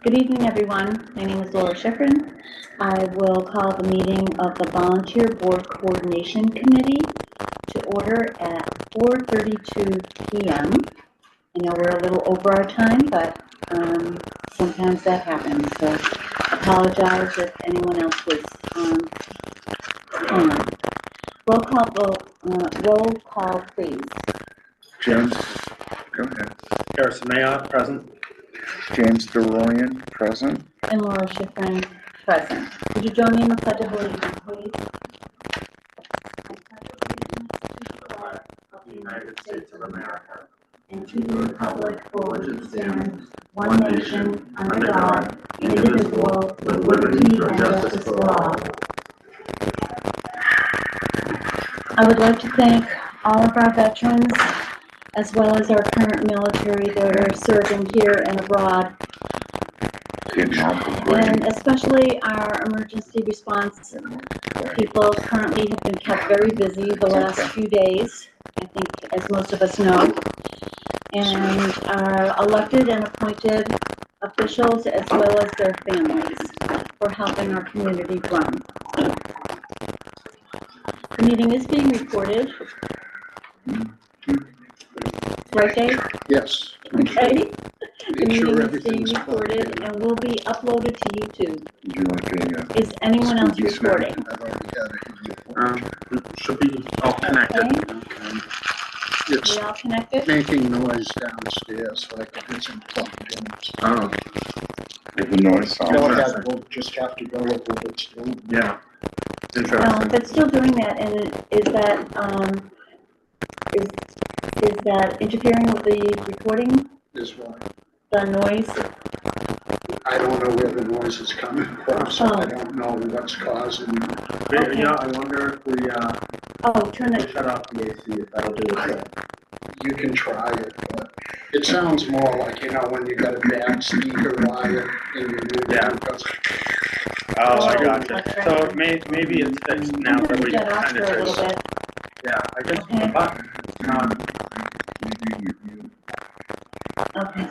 Good evening, everyone. My name is Laura Schifrin. I will call the meeting of the Volunteer Board Coordination Committee to order at 4:32 p.m. I know we're a little over our time, but sometimes that happens. So apologize if anyone else was on. Roll call, please. James, go ahead. Harrison Mayotte, present. James DeRoyan, present. And Laura Schifrin, present. Would you join me in the Pledge of Allegiance, please? Of the United States of America, and to the republic for which it stands, one nation, under God, indivisible, with liberty and justice for all. I would like to thank all of our veterans, as well as our current military that are serving here and abroad, and especially our emergency response people currently have been kept very busy the last few days, I think, as most of us know, and our elected and appointed officials as well as their families for helping our community run. The meeting is being recorded. Right, Dave? Yes. Okay. The Make sure meeting is being everything's recorded and will be uploaded to YouTube. Did you want to Is anyone else Scooby snack? recording? I've already had it. Should be all connected. Okay. It's We all connected? making noise downstairs, like it isn't plugged in. Oh, the noise Go sound? ahead, we'll just have to go with what it's doing. yeah. Interesting. But still doing that, and is that interfering with the recording, Is what, the noise? I don't know where the noise is coming from, so Oh. I don't know what's causing. Okay. Yeah, I wonder if we Turn it. shut off the AC, if that'll do it. You can try it, but it sounds more like, when you got a bad speaker wire in your new. Yeah. It goes, Oh, I Oh, gotcha. that's So right. maybe it's fixed now I'm that going we to get off kind for a of little bit. yeah, I guess Okay. the button. Okay.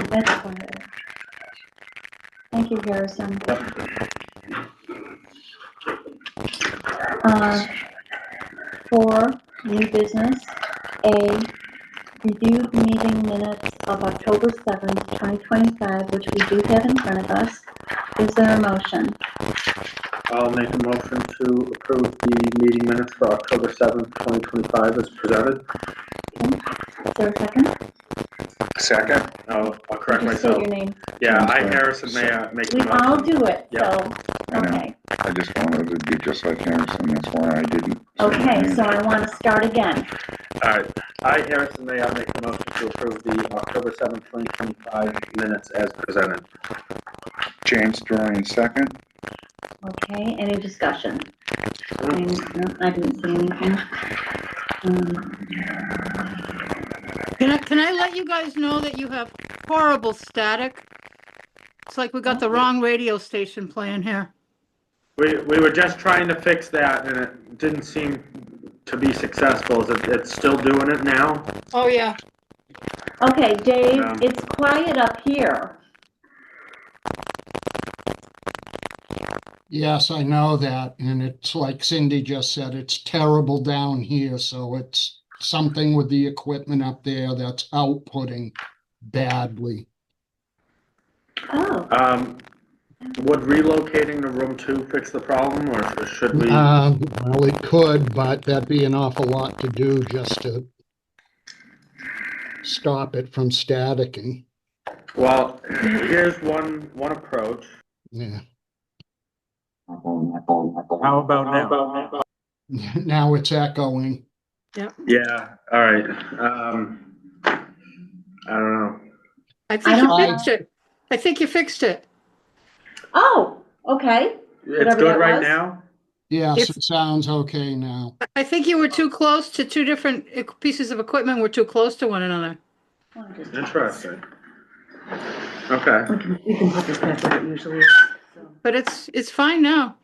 That's fine. Thank you, Harrison. For new business, A, reviewed meeting minutes of October 7th, 2025, which we do have in front of us. Is there a motion? I'll make a motion to approve the meeting minutes for October 7th, 2025 as presented. Okay. Is there a second? Second? I'll correct Just state myself. your name. Yeah, I, Sorry. Harrison, may I make the We motion? all do it, Yeah. so, I know. okay. I just wanted to be just like Harrison, that's why I didn't. say my Okay, name. so I want to start again. All right. I, Harrison, may I make the motion to approve the October 7th, 2025 minutes as presented? James DeRoyan, second. Okay, any discussion? No, I didn't see anything. Can I let you guys know that you have horrible static? It's like we got the wrong radio station playing here. We were just trying to fix that and it didn't seem to be successful. Is it's still doing it now? Oh, yeah. Okay, Dave, Yeah. it's quiet up here. Yes, I know that, and it's like Cindy just said, it's terrible down here, so it's something with the equipment up there that's outputting badly. Oh, Would relocating to room 2 fix the problem or should we? Well, it could, but that'd be an awful lot to do just to stop it from staticking. Well, here's one approach. Yeah. How about now? Now it's echoing. Yeah, all right. I don't know. I think I you don't- fixed it. I think you fixed it. oh, okay. It's Whatever good that right was. now? Yes, If- it sounds okay now. I think you were too close to two different pieces of equipment were too close to one another. Interesting. Okay. We can put this back where it usually is. So. But it's fine now.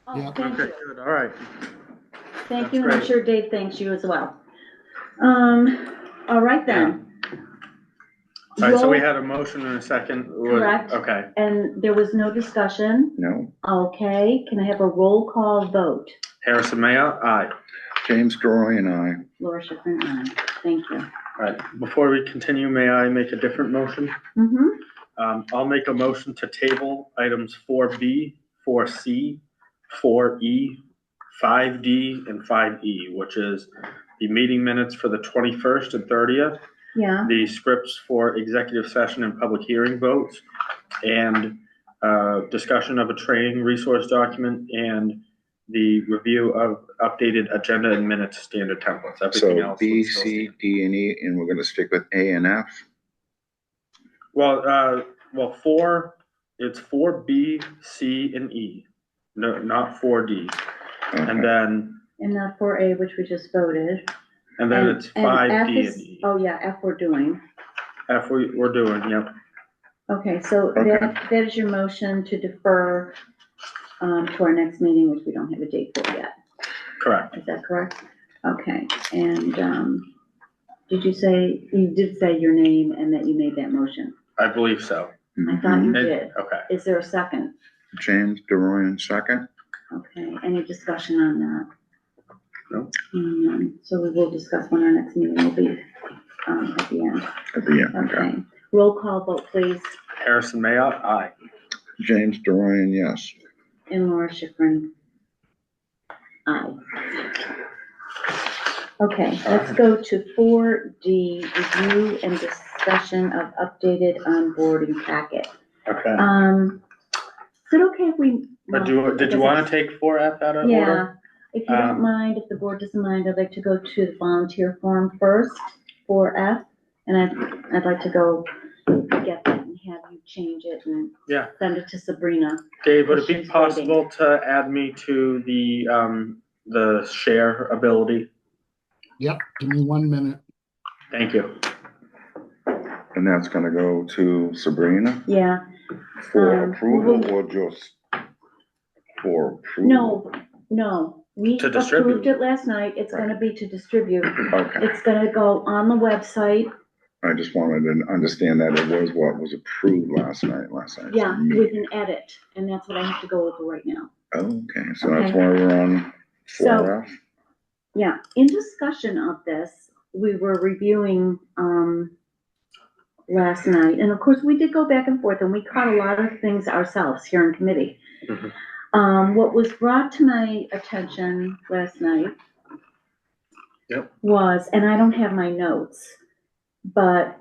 Oh, Yeah. thank Okay, you. good, all right. Thank That's you, and I'm great. sure Dave thanks you as well. All right then. All right, so we Roll- had a motion and a second. Correct. Okay, And there was no discussion. No. Okay, can I have a roll call vote? Harrison Mayo, aye. James Droy and I. Laura Schiffern, aye. Thank you. All right, before we continue, may I make a different motion? Mm-hmm. I'll make a motion to table items 4B, 4C, 4E, 5D, and 5E, which is the meeting minutes for the 21st and 30th, Yeah, the scripts for executive session and public hearing votes, and discussion of a training resource document, and the review of updated agenda and minutes standard templates. Everything So else B, would still C, stand. D, and E, and we're gonna stick with A and F. Well, it's 4B, C, and E, no, not 4D. Okay. And then and not 4A, which we just voted. it's And F 5D is- and E. Oh, yeah, F we're doing. F we're doing, yep. Okay, so Okay. that is your motion to defer to our next meeting, which we don't have a date for yet. Correct. Is that correct? Okay, and you did say your name and that you made that motion? I believe so. I thought you And- did. Okay. Is there a second? James Droy, second. Okay, any discussion on that? No. So we will discuss when our next meeting will be at the end. At the end, okay. Okay, roll call vote, please. Harrison Mayo, aye. James Droy, yes. And Laura Schifrin. Aye. Okay, let's go to 4D, review and discussion of updated onboarding packet. Okay. Is it okay if we? But did you want to take 4F out of order? Yeah, if you don't Um, mind, if the board doesn't mind, I'd like to go to the volunteer form first, 4F. And I'd like to go get that and have you change it and Yeah. send it to Sabrina. Dave, would it be She's possible to add me to the share ability? Yep, give me 1 minute. Thank you. And that's gonna go to Sabrina Yeah, for Um, approval or just for approval? no, we To distribute. approved it last night. It's gonna be to distribute. Okay, It's gonna go on the website. I just wanted to understand that it was what was approved last night. Yeah, with an edit, and that's what I have to go over right now. Okay, so that's Okay. why we're on So- 4F. Yeah, in discussion of this, we were reviewing, last night, and of course, we did go back and forth, and we caught a lot of things ourselves here in committee. Mhm. What was brought to my attention last night Yep. was, and I don't have my notes, but,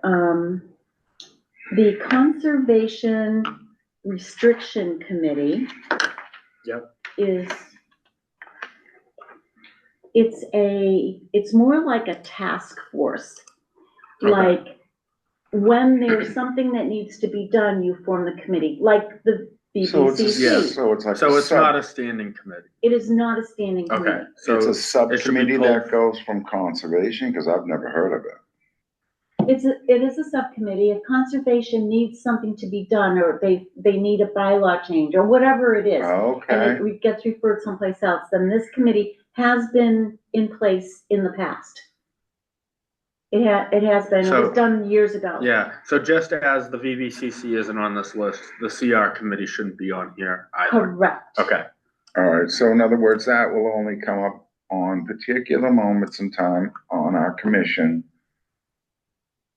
the Conservation Restriction Committee Yep. it's more like a task force. Okay. Like, when there's something that needs to be done, you form the committee, like the So it's, Yeah. BBCC. so it's like. So a it's not a standing committee. It is not a standing Okay, committee. so It's a it should be subcommittee pulled. that goes from conservation, cause I've never heard of it. It is a subcommittee. If conservation needs something to be done, or they need a bylaw change, or whatever it is, and Okay, it gets referred someplace else, then this committee has been in place in the past. It has been, it So- was done years ago. Yeah, so just as the VVCC isn't on this list, the CR committee shouldn't be on here either. Correct. Okay, alright, so in other words, that will only come up on particular moments in time on our commission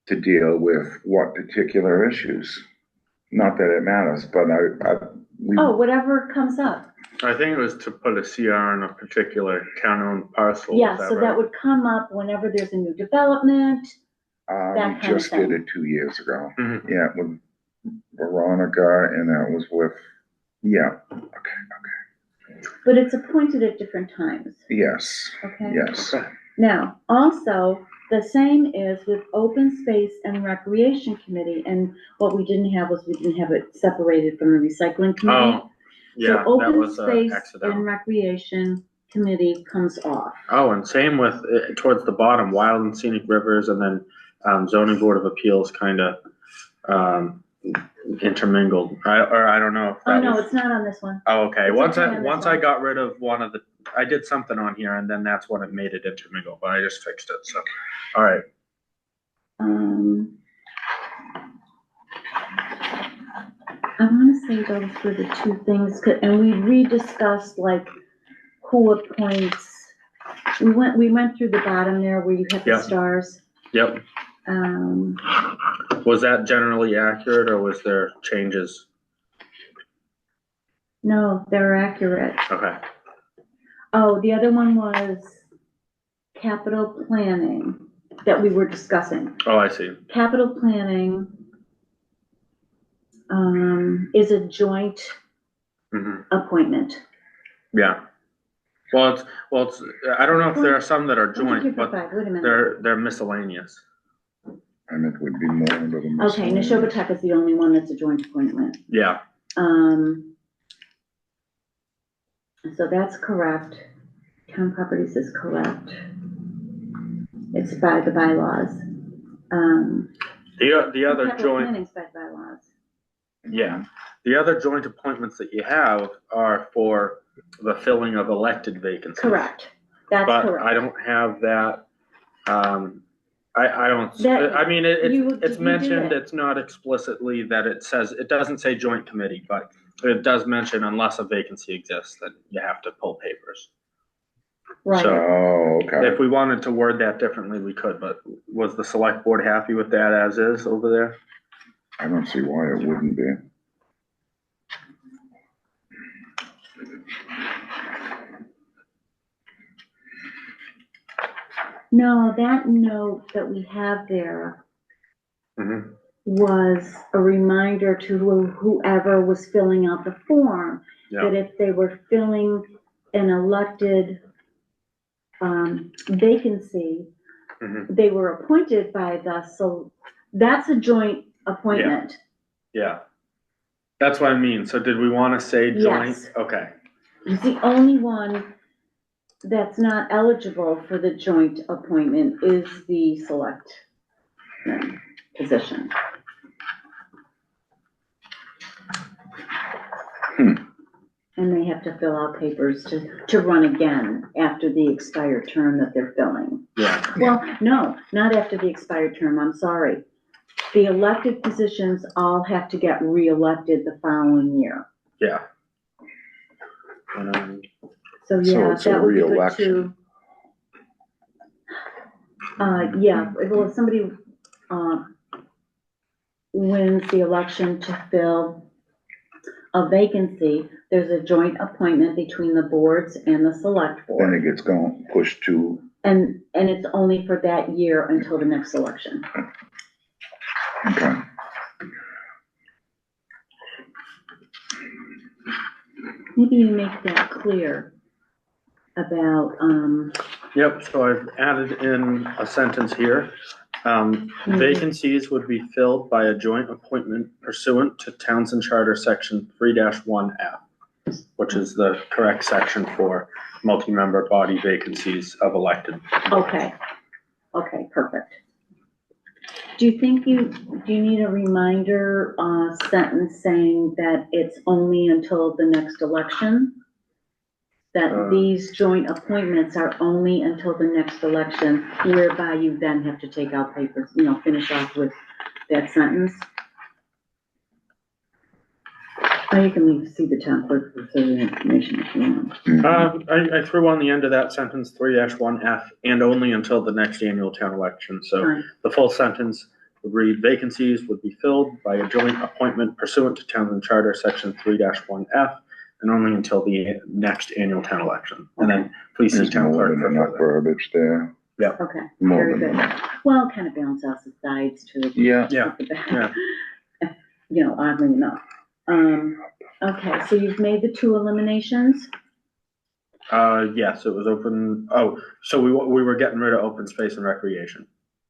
to deal with what particular issues. Not that it matters, but we. Oh, whatever comes up. I think it was to put a CR on a particular town-owned parcel. is Yeah, so that right? would come up whenever there's a new development. that We kind of just did thing. it 2 years ago. Mhm. Yeah, with Veronica, and that was with, yeah, But it's appointed at different times, yes, okay? yes. Okay. Now, also, the same is with Open Space and Recreation Committee, and what we didn't have was we didn't have it separated from the Recycling Committee. Oh, yeah, that So Open was Space accidental. and Recreation Committee comes off. Oh, and same with, towards the bottom, Wild and Scenic Rivers, and then Zoning Board of Appeals kind of intermingled. I don't know if Oh, that no, was. it's not on this one. Oh, okay, it's once okay I, on this once I one. got rid of one of the, I did something on here, and then that's when it made it intermingle, but I just fixed it, so, all right. I wanna say those were the two things, and we rediscussed like who appoints. We went through the bottom there where you have the Yeah. stars. Yep. Was that generally accurate or was there changes? No, they're accurate. Okay. Oh, the other one was capital planning that we were discussing. Oh, I see. Capital planning, is a joint Hmm. appointment. Yeah. Well, it's, I don't know if there are some that are 1, 2, 3, joint, 4, but 5, wait a minute. they're miscellaneous. And it would be more under the. Okay, Neshoba is the only one that's a joint appointment. Yeah. So that's correct. Town properties is correct. It's by the bylaws. The other Capital joint, planning's by bylaws. yeah, the other joint appointments that you have are for the filling of elected vacancies. Correct. That's But correct. I don't have that, I don't, That- I mean, you it's did mentioned, it. it's not explicitly that it says, it doesn't say joint committee, but it does mention unless a vacancy exists, then you have to pull papers. Right. So Oh, okay. if we wanted to word that differently, we could, but was the select board happy with that as is over there? I don't see why it wouldn't be. No, that note that we have there Mhm. was a reminder to whoever was filling out the form, that Yeah, if they were filling an elected vacancy, Mhm. they were appointed by so that's a joint appointment. yeah. That's what I mean. So did we want to say joint? Yes. Okay, He's the only one that's not eligible for the joint appointment is the select position. And they have to fill out papers to run again after the expired term that they're filling. yeah, Well, no, not after the expired term, I'm sorry. The elected positions all have to get reelected the following year. yeah. So, So yeah, it's a that would be good reelection. too. Yeah, well, if somebody, wins the election to fill a vacancy, there's a joint appointment between the boards and the select Then board. it gets going, pushed to, And it's only for that year until the next election. okay. Maybe you make that clear about, Yep, so I've added in a sentence here. Vacancies would be filled by a joint appointment pursuant to Townsend Charter Section 3-1F, which is the correct section for multi-member body vacancies of elected. okay, perfect. Do you think do you need a reminder, sentence saying that it's only until the next election? That these joint appointments are only until the next election, whereby you then have to take out papers, finish off with that sentence? Or you can see the town clerk for further information if you want. Mhm. I threw on the end of that sentence 3-1F and only until the next annual town election. So Fine. the full sentence would read, vacancies would be filled by a joint appointment pursuant to Townsend Charter Section 3-1F and only until the next annual town election. And then please see There's town more clerk than for enough further. verbiage there. Okay, More very than good. enough. Well, kind of balance out the sides too. Yeah, Yeah, yeah. Oddly enough. Okay, so you've made the 2 eliminations? Yes, it was open. Oh, so we were getting rid of open space and recreation.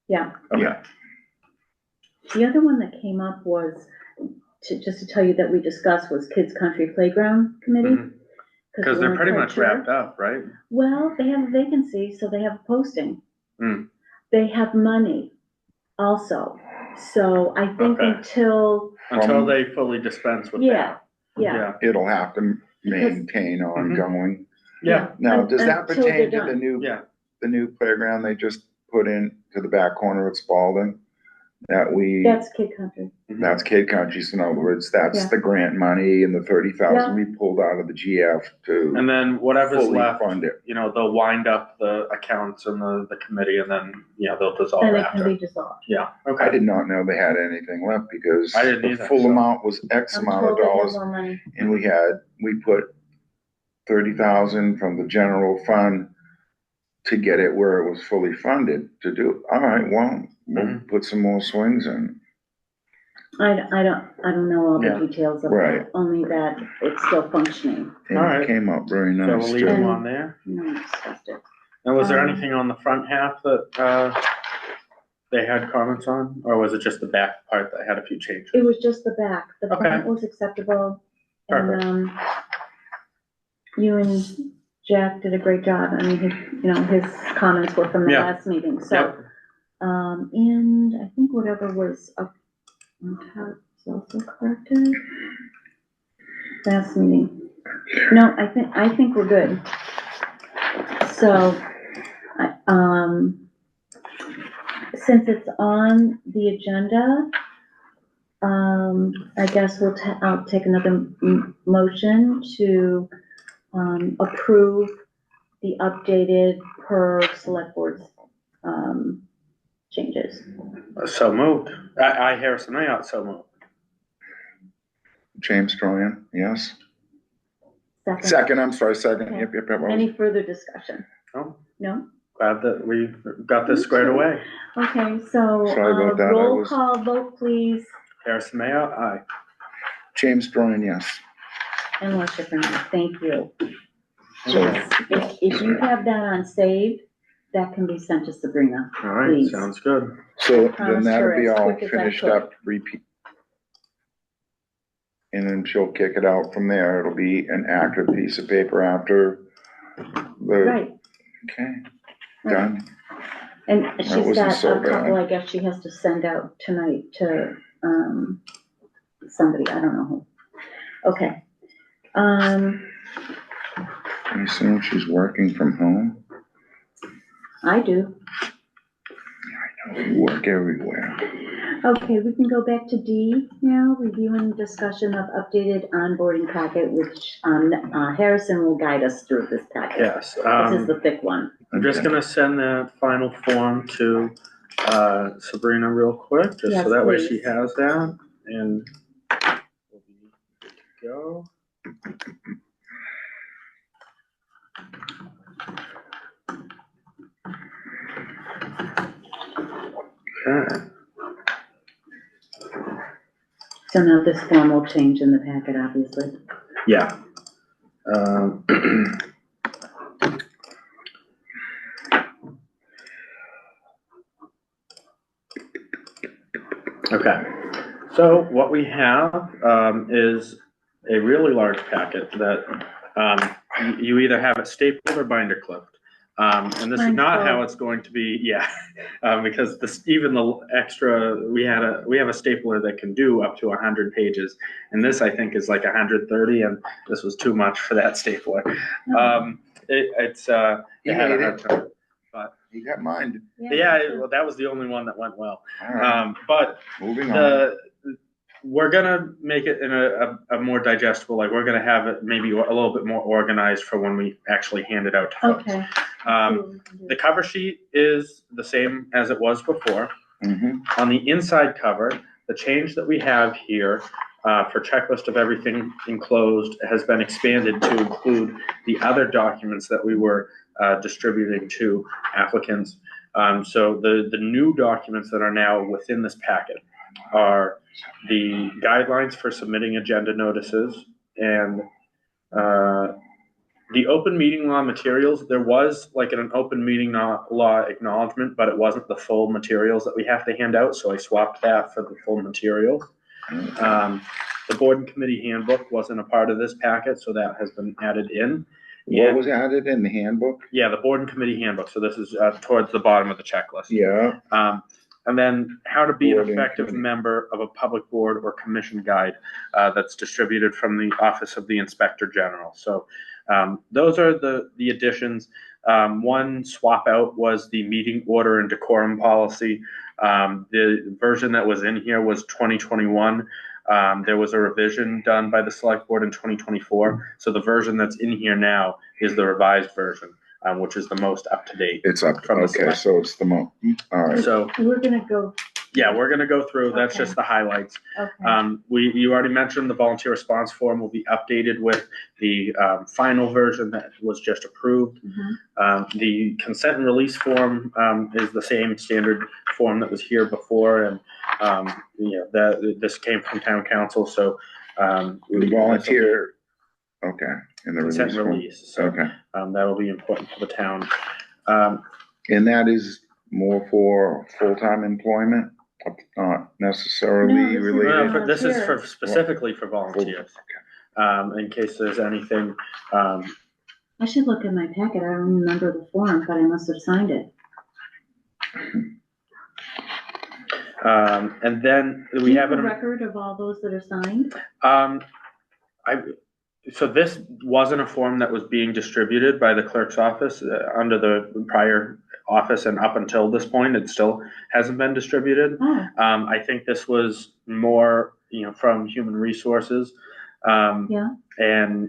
Yeah. Okay. Yeah. The other one that came up was, just to tell you that we discussed, was Kids Country Playground Committee. Mhm. Because they're pretty much wrapped up, right? Well, they have a vacancy, so they have a posting. Mm. They have money also. So I think Okay. Until they fully dispense with Yeah, that. yeah. it'll have to maintain ongoing. Yeah, Now, does that Until they're pertain to done. the yeah. new playground they just put in to the back corner of Spalding? that we, That's Kid Country. that's Kid Country, so in other words, that's Yeah. the grant money and the 30,000 we pulled out of the GF And to then whatever's fully left, fund it. you know, they'll wind up the accounts and the committee, and then, they'll dissolve And it can after. be dissolved. Yeah, I okay. did not know they had anything left because I didn't the either, full so. amount was X I'm amount of told they have dollars. more money. And we put 30,000 from the general fund to get it where it was fully funded to do. All right, well, we'll put some more swings in. I don't know all Yeah. the details of Right. that, only that it's still functioning. And All it right. came up very So nice we'll leave them too. on there. No, I discussed it. And was there Um, anything on the front half that, they had comments on, or was it just the back part that had a few changes? It was just the back. The Okay. front was acceptable. Perfect. And, you and Jack did a great job. I mean, his comments were from the Yeah. last meeting, so. Yep. And I think whatever was up on top is also corrected. Last meeting. No, I think we're good. So, since it's on the agenda, I guess I'll take another motion to, approve the updated per select board's, changes. So moved. I Harrison Mayotte, so moved. James Stroyan, yes. Second. Second, I'm sorry, second. Okay. Yep. Any further discussion? Oh, No? glad that we got this squared away. Okay, so, Sorry about that, I roll was- call vote, please. Harrison Mayotte, aye. James Stroyan, yes. And Laura Schiffern, thank you. So, If you have that on save, that can be sent to Sabrina. All right, Please. sounds good. then Promised that'll her be as all quick as I finished could. up, repeat. And then she'll kick it out from there. It'll be an accurate piece of paper after the, Right. okay, right. done. And she's wasn't got so a couple, bad. I guess she has to send out tonight to, somebody, I don't know who. Okay. I assume she's working from home. I do. You work everywhere. Okay, we can go back to D now, review and discussion of updated onboarding packet, which, Harrison will guide us through this packet. Yes. This is the thick one. I'm just Okay. gonna send that final form to Sabrina real quick, just Yes, so that way please. she has that, and we'll be good to go. Okay. So now this form will change in the packet, obviously. Yeah. Okay, so what we have is a really large packet that you either have it stapled or binder clipped. And this is Mine's not how both. it's going to be, yeah, because even the extra, we have a stapler that can do up to 100 pages. And this, I think, is like 130, and this was too much for that stapler. It had You a made hard it. time. You got mine. Yeah, well, that was the only one that went well. All right, But moving on. we're gonna make it in a more digestible, like we're gonna have it maybe a little bit more organized for when we actually hand it out to folks. Okay. The cover sheet is the same as it was before. Mhm. On the inside cover, the change that we have here for checklist of everything enclosed has been expanded to include the other documents that we were distributing to applicants. So the new documents that are now within this packet are the guidelines for submitting agenda notices and the open meeting law materials. There was like an open meeting law acknowledgement, but it wasn't the full materials that we have to hand out, so I swapped that for the full material. The board and committee handbook wasn't a part of this packet, so that has been added in. What And- was added in the handbook? Yeah, the board and committee handbook, so this is towards the bottom of the checklist. Yeah, And then how to be an Board and effective committee. member of a public board or commission guide that's distributed from the Office of the Inspector General. So those are the additions. One swap out was the meeting order and decorum policy. The version that was in here was 2021. There was a revision done by the select board in 2024. So the version that's in here now is the revised version, which is the most up to date. It's up, From the okay, select. so it's all right. So, We're gonna go, yeah, we're gonna go through, that's Okay. just the highlights. okay, You already mentioned the volunteer response form will be updated with the, final version that was just approved. mhm. The consent and release form, is the same standard form that was here before, and, this came from town council, so, The volunteer, okay, in the consent release and form. release, so, Okay, that'll be important for the town. and that is more for full-time employment, not necessarily No, this is related? This is for, volunteer. specifically for volunteers, in case there's anything, I should look in my packet, I don't remember the form, but I must have signed it. and then Do we you have have a an. record of all those that are signed? So this wasn't a form that was being distributed by the clerk's office, under the prior office, and up until this point, it still hasn't been distributed. Oh, I think this was more, from human resources. yeah, And,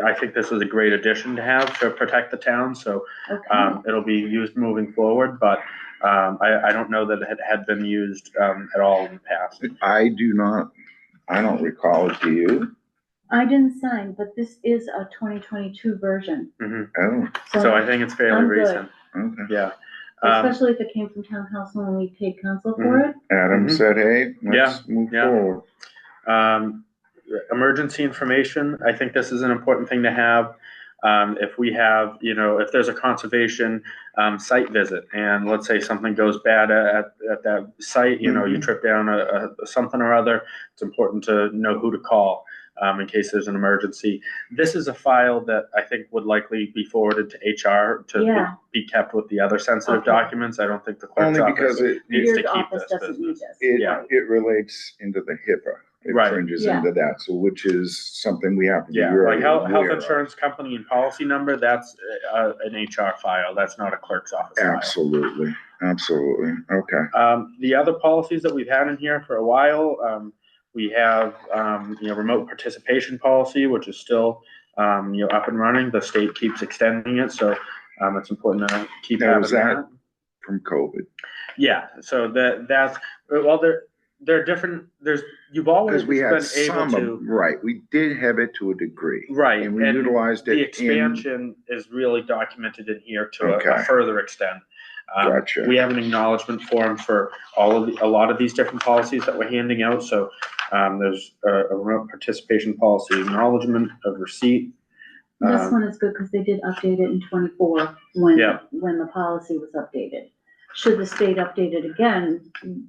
I think this was a great addition to have to protect the town, so, okay. it'll be used moving forward, but, I don't know that it had been used, at all in the past. I don't recall it, do you? I didn't sign, but this is a 2022 version, Oh, So I think it's fairly I'm good. recent, okay. yeah. especially if it came from town council and we paid council for it. Adam Mhm. said, hey, let's move yeah. forward. Emergency information, I think this is an important thing to have. If we have, if there's a conservation, site visit, and let's say something goes bad at that site, you Mhm. trip down something or other, it's important to know who to call, in case there's an emergency. This is a file that I think would likely be forwarded to HR to Yeah. be kept with the other sensitive Okay. documents. I don't think the clerk's Only because office needs to Your keep office this doesn't need business. this. Yeah. it relates into the HIPAA. It Right. fringes Yeah. into that, so which is something we have to be Yeah, very like health aware of. insurance company and policy number, that's an HR file, that's not a clerk's office file. Absolutely, absolutely, okay. The other policies that we've had in here for a while, we have, remote participation policy, which is still, up and running. The state keeps extending it, so, it's important to keep Now, having was that- that. From COVID, Yeah, so that's, well, they're different, you've always because we been had able some, to. right, we did have it to a degree. Right, And we and utilized it the in, expansion is really documented in here to Okay. a further extent. Gotcha. We have an acknowledgement form for a lot of these different policies that we're handing out, so, there's a remote participation policy, acknowledgement of receipt. This one is good because they did update it in 24 Yeah. when the policy was updated. Should the state update it again,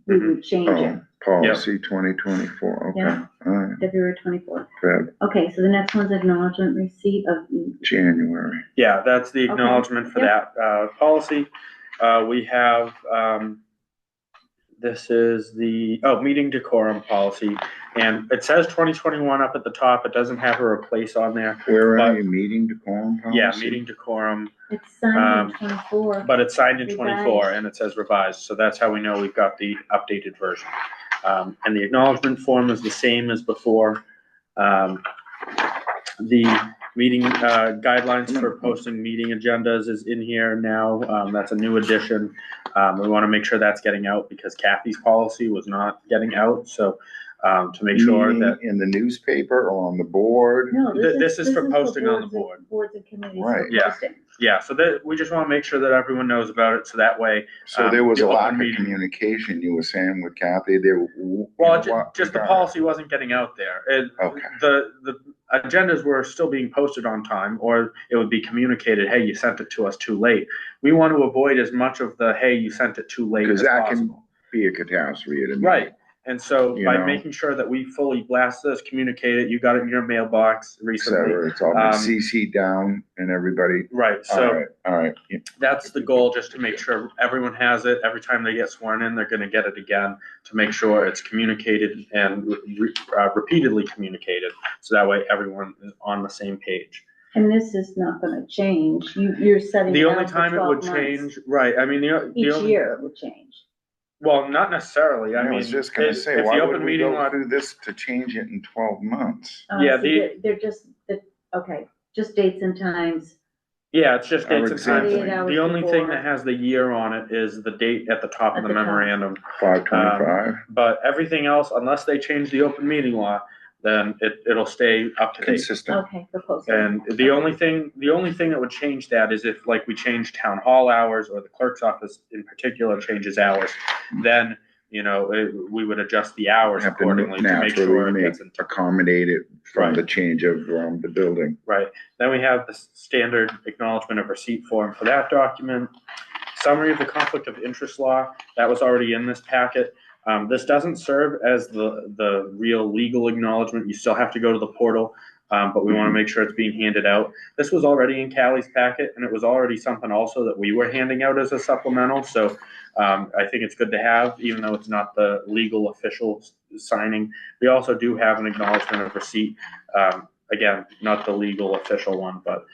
we Mhm. would change it, oh, policy 2024, okay, Yeah. all right, February 24th. Feb, Okay, so the next one's acknowledgement receipt of, January. Yeah, that's the Okay. acknowledgement for Yep. that, policy. We have, this is the, meeting decorum policy, and it says 2021 up at the top, it doesn't have a replace on there. Where But- are you, meeting decorum policy? Yeah, meeting decorum, it's signed in 24. but it's signed in Revised. 24 and it says revised, so that's how we know we've got the updated version. And the acknowledgement form is the same as before. The meeting, guidelines for posting meeting agendas is in here now, that's a new addition. We wanna make sure that's getting out because Kathy's policy was not getting out, so, to make sure Meeting that, in the newspaper or on the board? No, this is for posting on the boards and- Boards and committees Right. for Yeah. posting. yeah, so that, we just wanna make sure that everyone knows about it, so that way. So there was a the lack open of meeting- communication, you were saying with Kathy, there. Well, just the policy wasn't getting out there. Okay. The agendas were still being posted on time, or it would be communicated, hey, you sent it to us too late. We want to avoid as much of the, hey, you sent it too late Because as that can possible. be a catastrophe at a Right, and so You by know. making sure that we fully blast this, communicate it, you got it in your mailbox et recently. cetera, it's all been Um, CC down and everybody, Right, so all right, yeah, that's the goal, just to make sure everyone has it. Every time they get sworn in, they're gonna get it again, to make sure it's communicated and repeatedly communicated, so that way everyone is on the same page. And this is not gonna change. You're setting The it only out for time it would 12 months. change, right, I mean, the Each only, year it would change. well, not necessarily, I I mean. was just gonna if say, the why open would we meeting go law- through this to change it in 12 months? Yeah, So they're just, okay, just dates and times. Yeah, it's just Our dates and times. 48 hours The only thing before. that has the year on it is the date at the top of At the the top. memorandum. 5/25? But everything else, unless they change the open meeting law, then it'll stay up to date. Consistent. Okay, proposal. And the only thing that would change that is if, like, we change town hall hours, or the clerk's office in particular changes hours, then, you know, we would adjust the hours Have to accordingly to make sure naturally it make, gets into. accommodate it from Right. the change of, the building. Right, then we have the standard acknowledgement of receipt form for that document. Summary of the conflict of interest law, that was already in this packet. This doesn't serve as the real legal acknowledgement, you still have to go to the portal, but we wanna make sure it's being handed out. This was already in Callie's packet, and it was already something also that we were handing out as a supplemental, so I think it's good to have, even though it's not the legal official signing. We also do have an acknowledgement of receipt, again, not the legal official one, but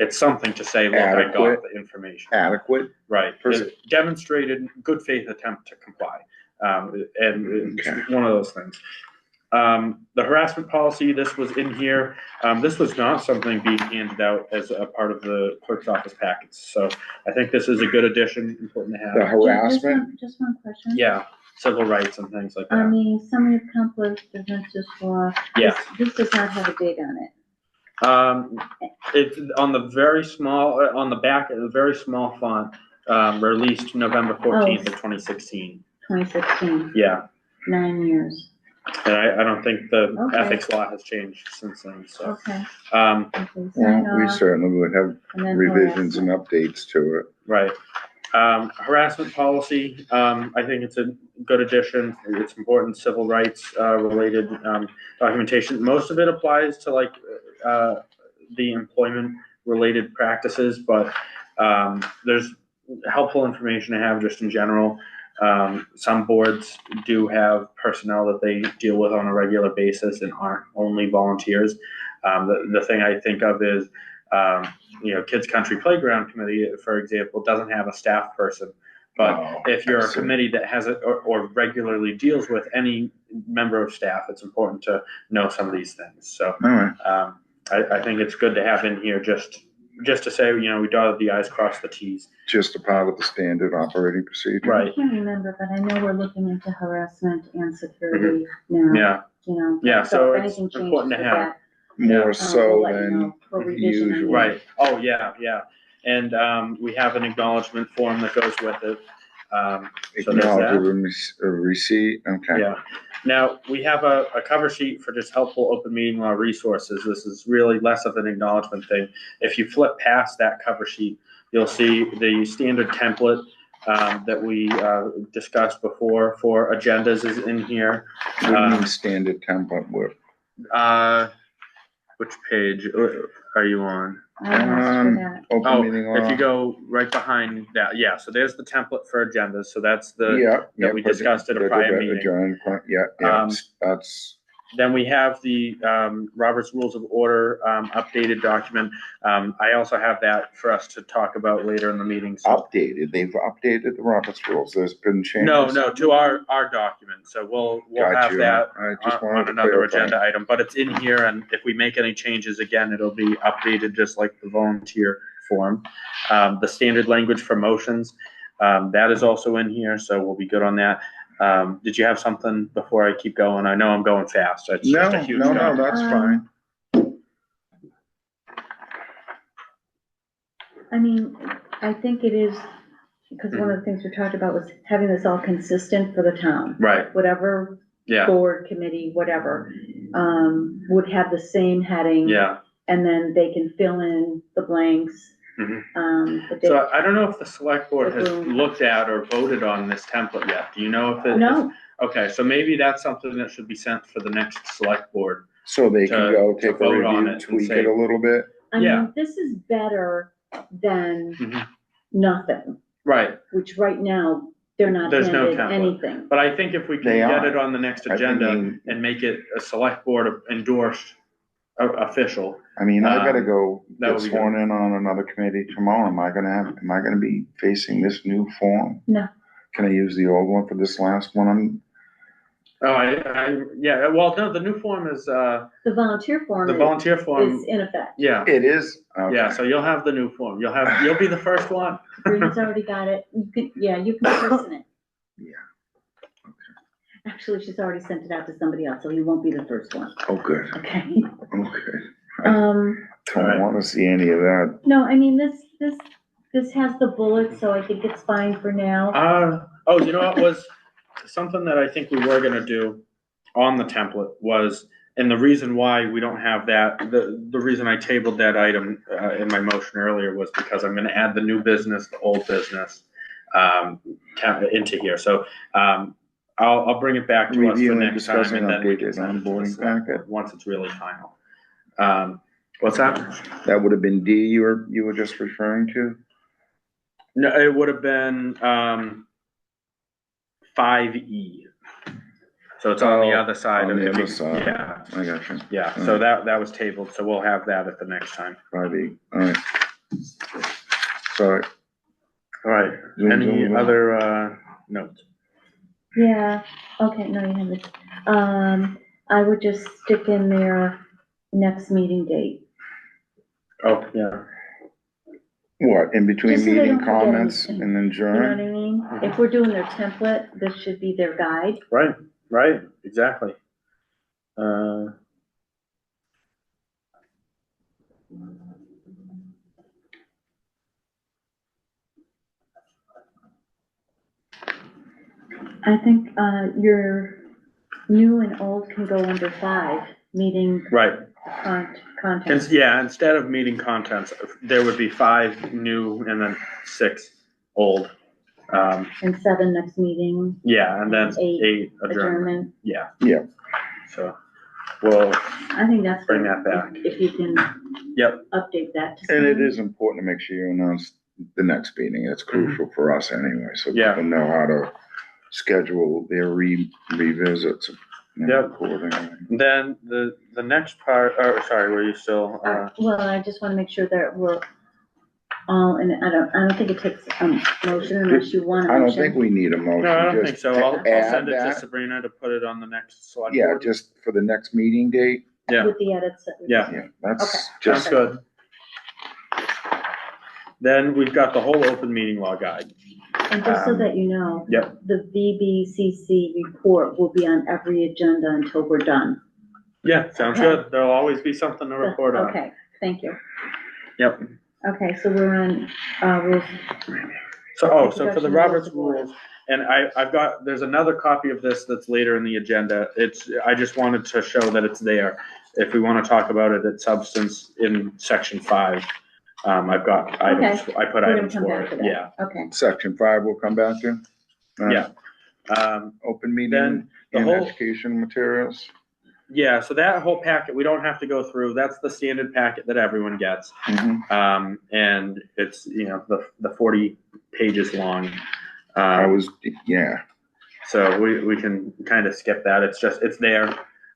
it's something to say, look, I got Adequate. the information. Adequate? Right, Pers- it demonstrated good faith attempt to comply, and it's Okay. one of those things. The harassment policy, this was in here, this was not something being handed out as a part of the clerk's office packets, so I think this is a good addition, important to The have. harassment? Just one question. Yeah, civil rights and things like On that, the summary of conflict of interest law. yeah. This does not have a date on it. It's on the very small, on the back, a very small font, released November 14th of 2016. 2016, Yeah, 9 years. and I don't think the Okay. ethics law has changed since then, so. Okay. Um, Okay, Well, sign we off, certainly would have and then revisions and harassment. updates to it. right. Harassment policy, I think it's a good addition. It's important civil rights, related, documentation. Most of it applies to like, the employment related practices, but, there's helpful information to have just in general. Some boards do have personnel that they deal with on a regular basis and aren't only volunteers. The thing I think of is, you know, Kids Country Playground Committee, for example, doesn't have a staff person. But Oh, if you're I a see. committee that has it or regularly deals with any member of staff, it's important to know some of these things. So, All right. I think it's good to have in here just to say, you know, we dotted the i's, crossed the t's. Just a part of the standard operating procedure. Right. I can't remember, but I know we're looking into harassment and security now, Yeah, you know. Yeah, so if it's anything important to changes with have. that, More we'll so let you than know for revision. usual. right. Oh, yeah, yeah. And, we have an acknowledgement form that goes with it. So there's Acknowledge that. a receipt, okay. Yeah. Now, we have a cover sheet for just helpful open meeting law resources. This is really less of an acknowledgement thing. If you flip past that cover sheet, you'll see the standard template, that we, discussed before for agendas is in here. What do you mean standard template with? Which page are you on? I asked for that. Open Oh, meeting law? if you go right behind that, yeah, so there's the template for agendas, so that's the, Yeah. we discussed at a prior meeting. Yeah, that's, then we have the, Robert's Rules of Order, updated document. I also have that for us to talk about later in the meeting. So- updated, they've updated the Roberts rules, there's been changes. No, to our document, so we'll Got have you. that I just on wanted to another clarify. agenda item, but it's in here, and if we make any changes, again, it'll be updated just like the volunteer form. The standard language for motions, that is also in here, so we'll be good on that. Did you have something before I keep going? I know I'm going fast. It's just a huge No, document. that's fine. I mean, I think it is, because one of the things we talked about was having this all consistent for the town. Right, Whatever yeah, board, committee, whatever, would have the same heading. yeah. And then they can fill in the blanks. Mhm. The So date. I don't know if the select board has Mhm. looked at or voted on this template yet. Do you know if it? No, Okay, so maybe that's something that should be sent for the next select board. So they can To- go to take a vote on review, it and tweak say- it a little bit. I Yeah. mean, this is better than Mhm. nothing, Right, which right now, they're not There's no handed template. anything. but I think if we can They get are. it on the next I agenda mean- and make it a select board endorsed official. I mean, I gotta go that get would be sworn in on another committee tomorrow. Am I gonna be facing this new form? No. Can I use the old one for this last one? Oh, yeah, well, no, the new form is, The volunteer form the volunteer form, is in effect. yeah, It is? yeah, Okay. so you'll have the new form. You'll be the first one. Sabrina's already got it. You can person it. Yeah. Actually, she's already sent it out to somebody else, so you won't be the first one. Oh, good. Okay. Okay. Um, Don't wanna see any of that. no, I mean, this has the bullets, so I think it's fine for now. Oh, you know what was something that I think we were gonna do on the template was, and the reason why we don't have that, the reason I tabled that item, in my motion earlier was because I'm gonna add the new business, the old business, into here. So, I'll bring it back to us for Review and next time, discuss and then we can updated send it to the onboarding select board packet. once it's really final. What's that? That would have been D you were just referring to? No, it would have been, 5E. So it's on the Oh, other side on of the it. other side. Yeah, I got you. yeah, so that was tabled, so we'll have that at the next time. 5E, alright. Sorry. All right, Zoom, any zoom, zoom. other, notes? Yeah, okay, no, you haven't. I would just stick in there next meeting date. Oh, yeah, What, in between Just so they meeting don't forget comments anything. and then You know what I adjourn? mean? If we're doing their template, this should be their guide. right, exactly. I think, your new and old can go under 5, meeting Right, content. yeah, instead of meeting contents, there would be 5 new and then 6 old. And 7 next meeting, Yeah, and then 8 8 adjournment, adjournment. yeah. Yeah. So, we'll, I think that's. Bring good, that back. If you can. Yep. Update that. to And it someone. is important to make sure you announce the next meeting. It's crucial for us anyway, so Yeah. people know how to schedule their revisits. Yep. Accordingly. then the next part, oh, sorry, were you still, Well, I just wanna make sure that we're all, and I don't think it takes a motion unless you want a I motion. don't think we need a motion. no, I don't just think so. to I'll add send it to that. Sabrina to put it on the next select Yeah, board. just for the next meeting date. Yeah, With the edits. that we- Yeah. Yeah, Okay. that's sounds just, good. Then we've got the whole open meeting law guide. And just so that you know. Yep. The VBCC report will be on every agenda until we're done. Yeah, sounds Okay. good. There'll always be something to report on. Okay, thank you. Yep. Okay, so we're on, rules. So for the Introduction Robert's of order. rules, and there's another copy of this that's later in the agenda. I just wanted to show that it's there. If we want to talk about it at substance in section 5, I've got items, I put We're gonna items come for back to it, that. yeah. Okay, section 5 we'll come back to. Yeah. Open Then meeting the and whole- education materials. Yeah, so that whole packet, we don't have to go through. That's the standard packet that everyone gets. Mhm. And it's, the 40 pages long. Yeah, So we can kind of skip that. It's there.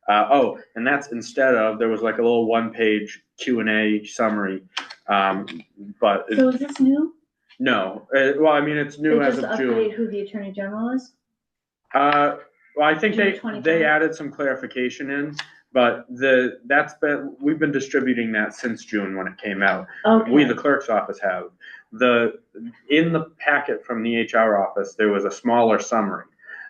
And that's instead of, there was like a little 1-page Q&A summary. But so is this new? no, well, I mean, it's new They as just of June. updated who the Attorney General is? Well, I think June 25th? they added some clarification in, but we've been distributing that since June when it came out. Okay. We, the clerk's office, have. In the packet from the HR office, there was a smaller summary.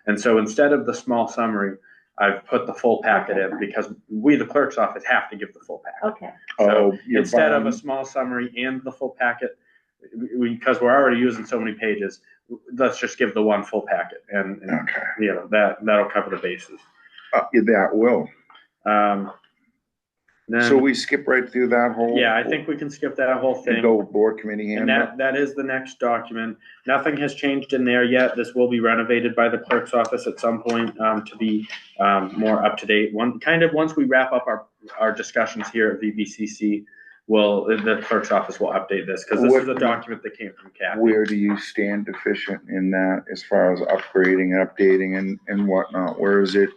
And so instead of the small summary, I've put the full packet Okay, in fine. because we, the clerk's office, have to give the full packet. Okay, So you're instead of a buying- small summary and the full packet, because we're already using so many pages, let's just give the one full packet and Okay, that'll cover the bases. that will. Then, So we skip right through that whole. yeah, I think we can skip that whole And thing. go board committee And handbook. that is the next document. Nothing has changed in there yet. This will be renovated by the clerk's office at some point, to be, more up to date. Once we wrap up our discussions here at VBCC, the clerk's office will update this, because this is a document that came from Kathy. Where do you stand deficient in that as far as upgrading, updating and whatnot? Where is it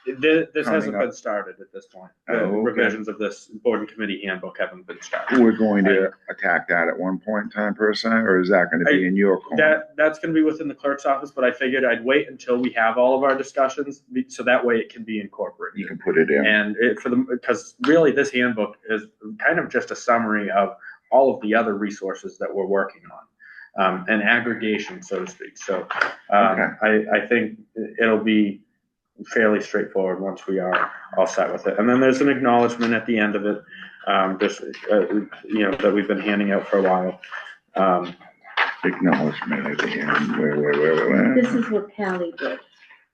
This hasn't Coming up. been started at this point. The Oh, okay. revisions of this board and committee handbook haven't been started. We're going to attack that at one point in time per se, or is that gonna be in your corner? That's gonna be within the clerk's office, but I figured I'd wait until we have all of our discussions, so that way it can be You incorporated. can put it in. And because really this handbook is kind of just a summary of all of the other resources that we're working on, an aggregation, so to speak. So, I think it'll be fairly straightforward once we are all set with it. And then there's an acknowledgement at the end of it, that we've been handing out for a while. Acknowledgement at the end, where. This is what Callie did.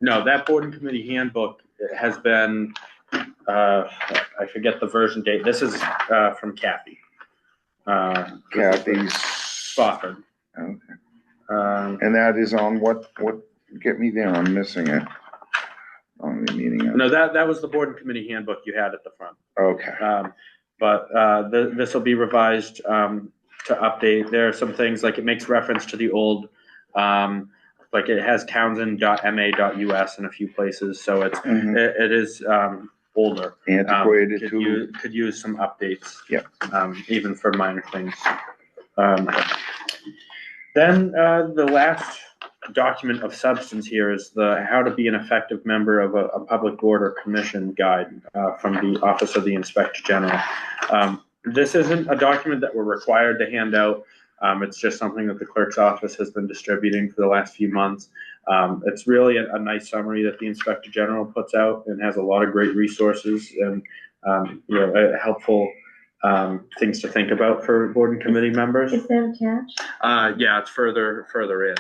No, that board and committee handbook has been, I forget the version date. This is from Kathy. Kathy's. Spofford. Okay. Um, And that is on what, get me there, I'm missing it. On the meeting. No, that was the board and committee handbook you had at the front. Okay, But this will be revised to update. There are some things, like it makes reference to the old, like it has townsend.ma.us in a few places, so Mhm. it is older. antiquated Could too. could use some updates. Yep. Even for minor things. Then the last document of substance here is the how to be an effective member of a public board or commission guide from the Office of the Inspector General. This isn't a document that we're required to hand out. It's just something that the clerk's office has been distributing for the last few months. It's really a nice summary that the Inspector General puts out and has a lot of great resources and helpful things to think about for board and committee members. Is that attached? Yeah, it's further in.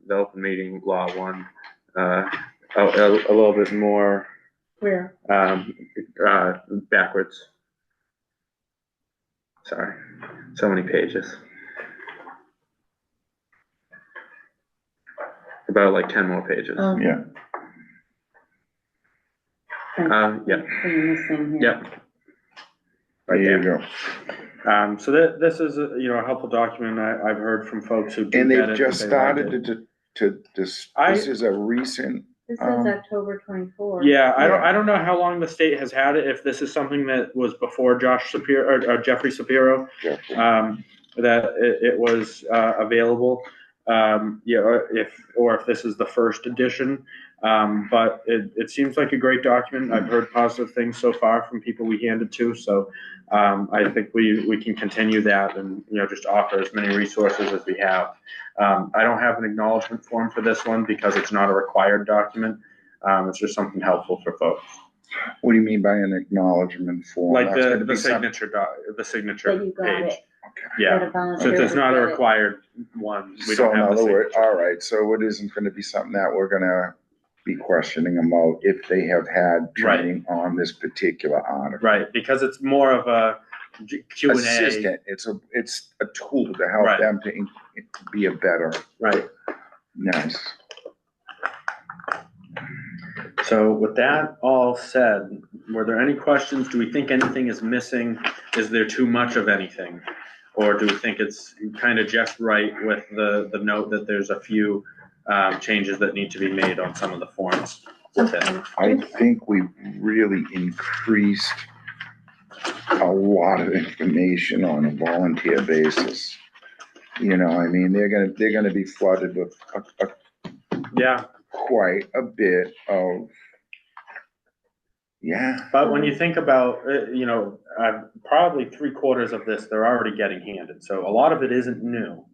The open meeting law one, a little bit more, Where? backwards. Sorry, so many pages. About like 10 more pages. Oh, Yeah, thanks. Yeah, Seeing this thing here. yep. there Right you there. go. So this is a helpful document. I've heard from folks who do And get they've it, just they like started it. this is a recent, This says October 24. Yeah, I don't know how long the state has had it, if this is something that was before Josh Shapiro, or Jeffrey Shapiro, Jeffrey. that it was available. If this is the first edition. But it seems like a great document. I've heard positive things so far from people we handed to, so I think we can continue that and just offer as many resources as we have. I don't have an acknowledgement form for this one because it's not a required document. It's just something helpful for folks. What do you mean by an acknowledgement form? Like That's gonna the be some- signature That you got page. it. Okay. Yeah, That a volunteer since it's not a would get it. required one, we So don't in have the other words, signature. all right, so it isn't gonna be something that we're gonna be questioning about if they have had training on this particular article. Right, because it's more of a Q&A. Assistant, it's a tool to help Right. them to be a better, Right. nice. So with that all said, were there any questions? Do we think anything is missing? Is there too much of anything? Or do we think it's kind of just right with the note that there's a few changes that need to be made on some of the forms with it? I think we really increased a lot of information on a volunteer basis. I mean, they're gonna be flooded with Yeah, quite a bit of, yeah. but when you think about, probably 3/4 of this, they're already getting handed. So a lot of it isn't new.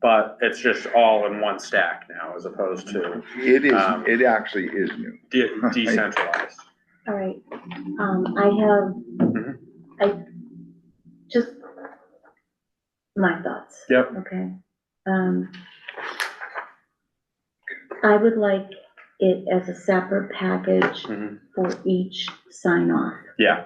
But it's just all in one stack now as opposed to It actually is new. decentralized. All right, I just, my thoughts. Yep. Okay. I would like it as a separate package Mhm. for each sign off. Yeah,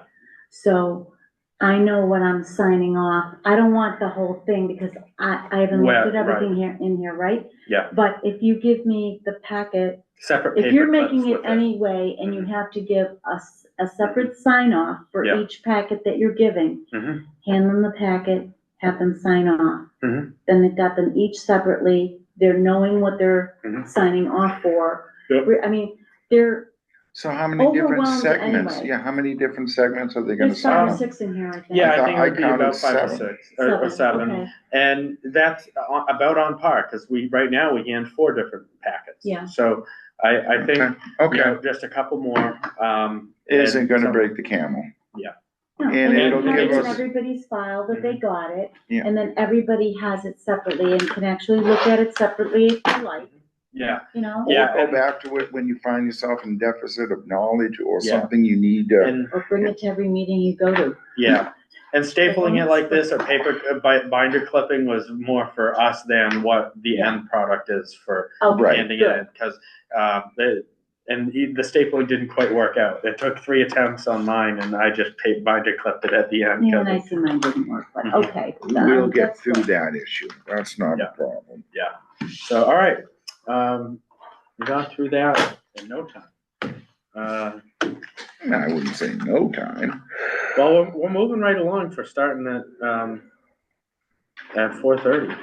So I know what I'm signing off. I don't want the whole thing because I haven't looked at Well, everything here in here, right? Yeah. But if you give me the packet, separate if paper you're clips making it with anyway and you have to give us a separate sign off for Yeah. each packet that you're giving, Mhm. hand them the packet, have them sign off. Mhm. Then they've got them each separately. They're knowing what they're Mhm. signing off for. Yep. I mean, There, So how many different Overwhelmed segments? anyway. Yeah, how many different segments are they gonna there's 5 or sign? 6 in here, I think. Yeah, I thought think it I would be about counted 5 or 7. 6, or 7. Okay. And that's about on par, because right now we hand 4 different packets. Yeah. So I think, you Okay, know, just a couple more, isn't and gonna some- break the camel. No, And and it'll you have it give in us- everybody's file that they got it, Yeah. and then everybody has it separately and can actually look at it separately if they like, Yeah, you know? Yeah, Or go and- back to it when you find yourself in deficit of knowledge or Yeah. something you need to. and, Or bring it to every meeting you go to. yeah. And stapling it like this or paper binder clipping was more for us than what the Yeah. end product is for Okay, Right. handing it good. in, because, the stapling didn't quite work out. It took 3 attempts on mine, and I just binder clipped it at the end. Yeah, 'cause and I it- see mine didn't work, but Mhm. okay. We'll get that's through good. that issue. That's not Yeah. a problem. So, all right, we got through that in no time. I wouldn't say no time. Well, we're moving right along for starting at 4:30.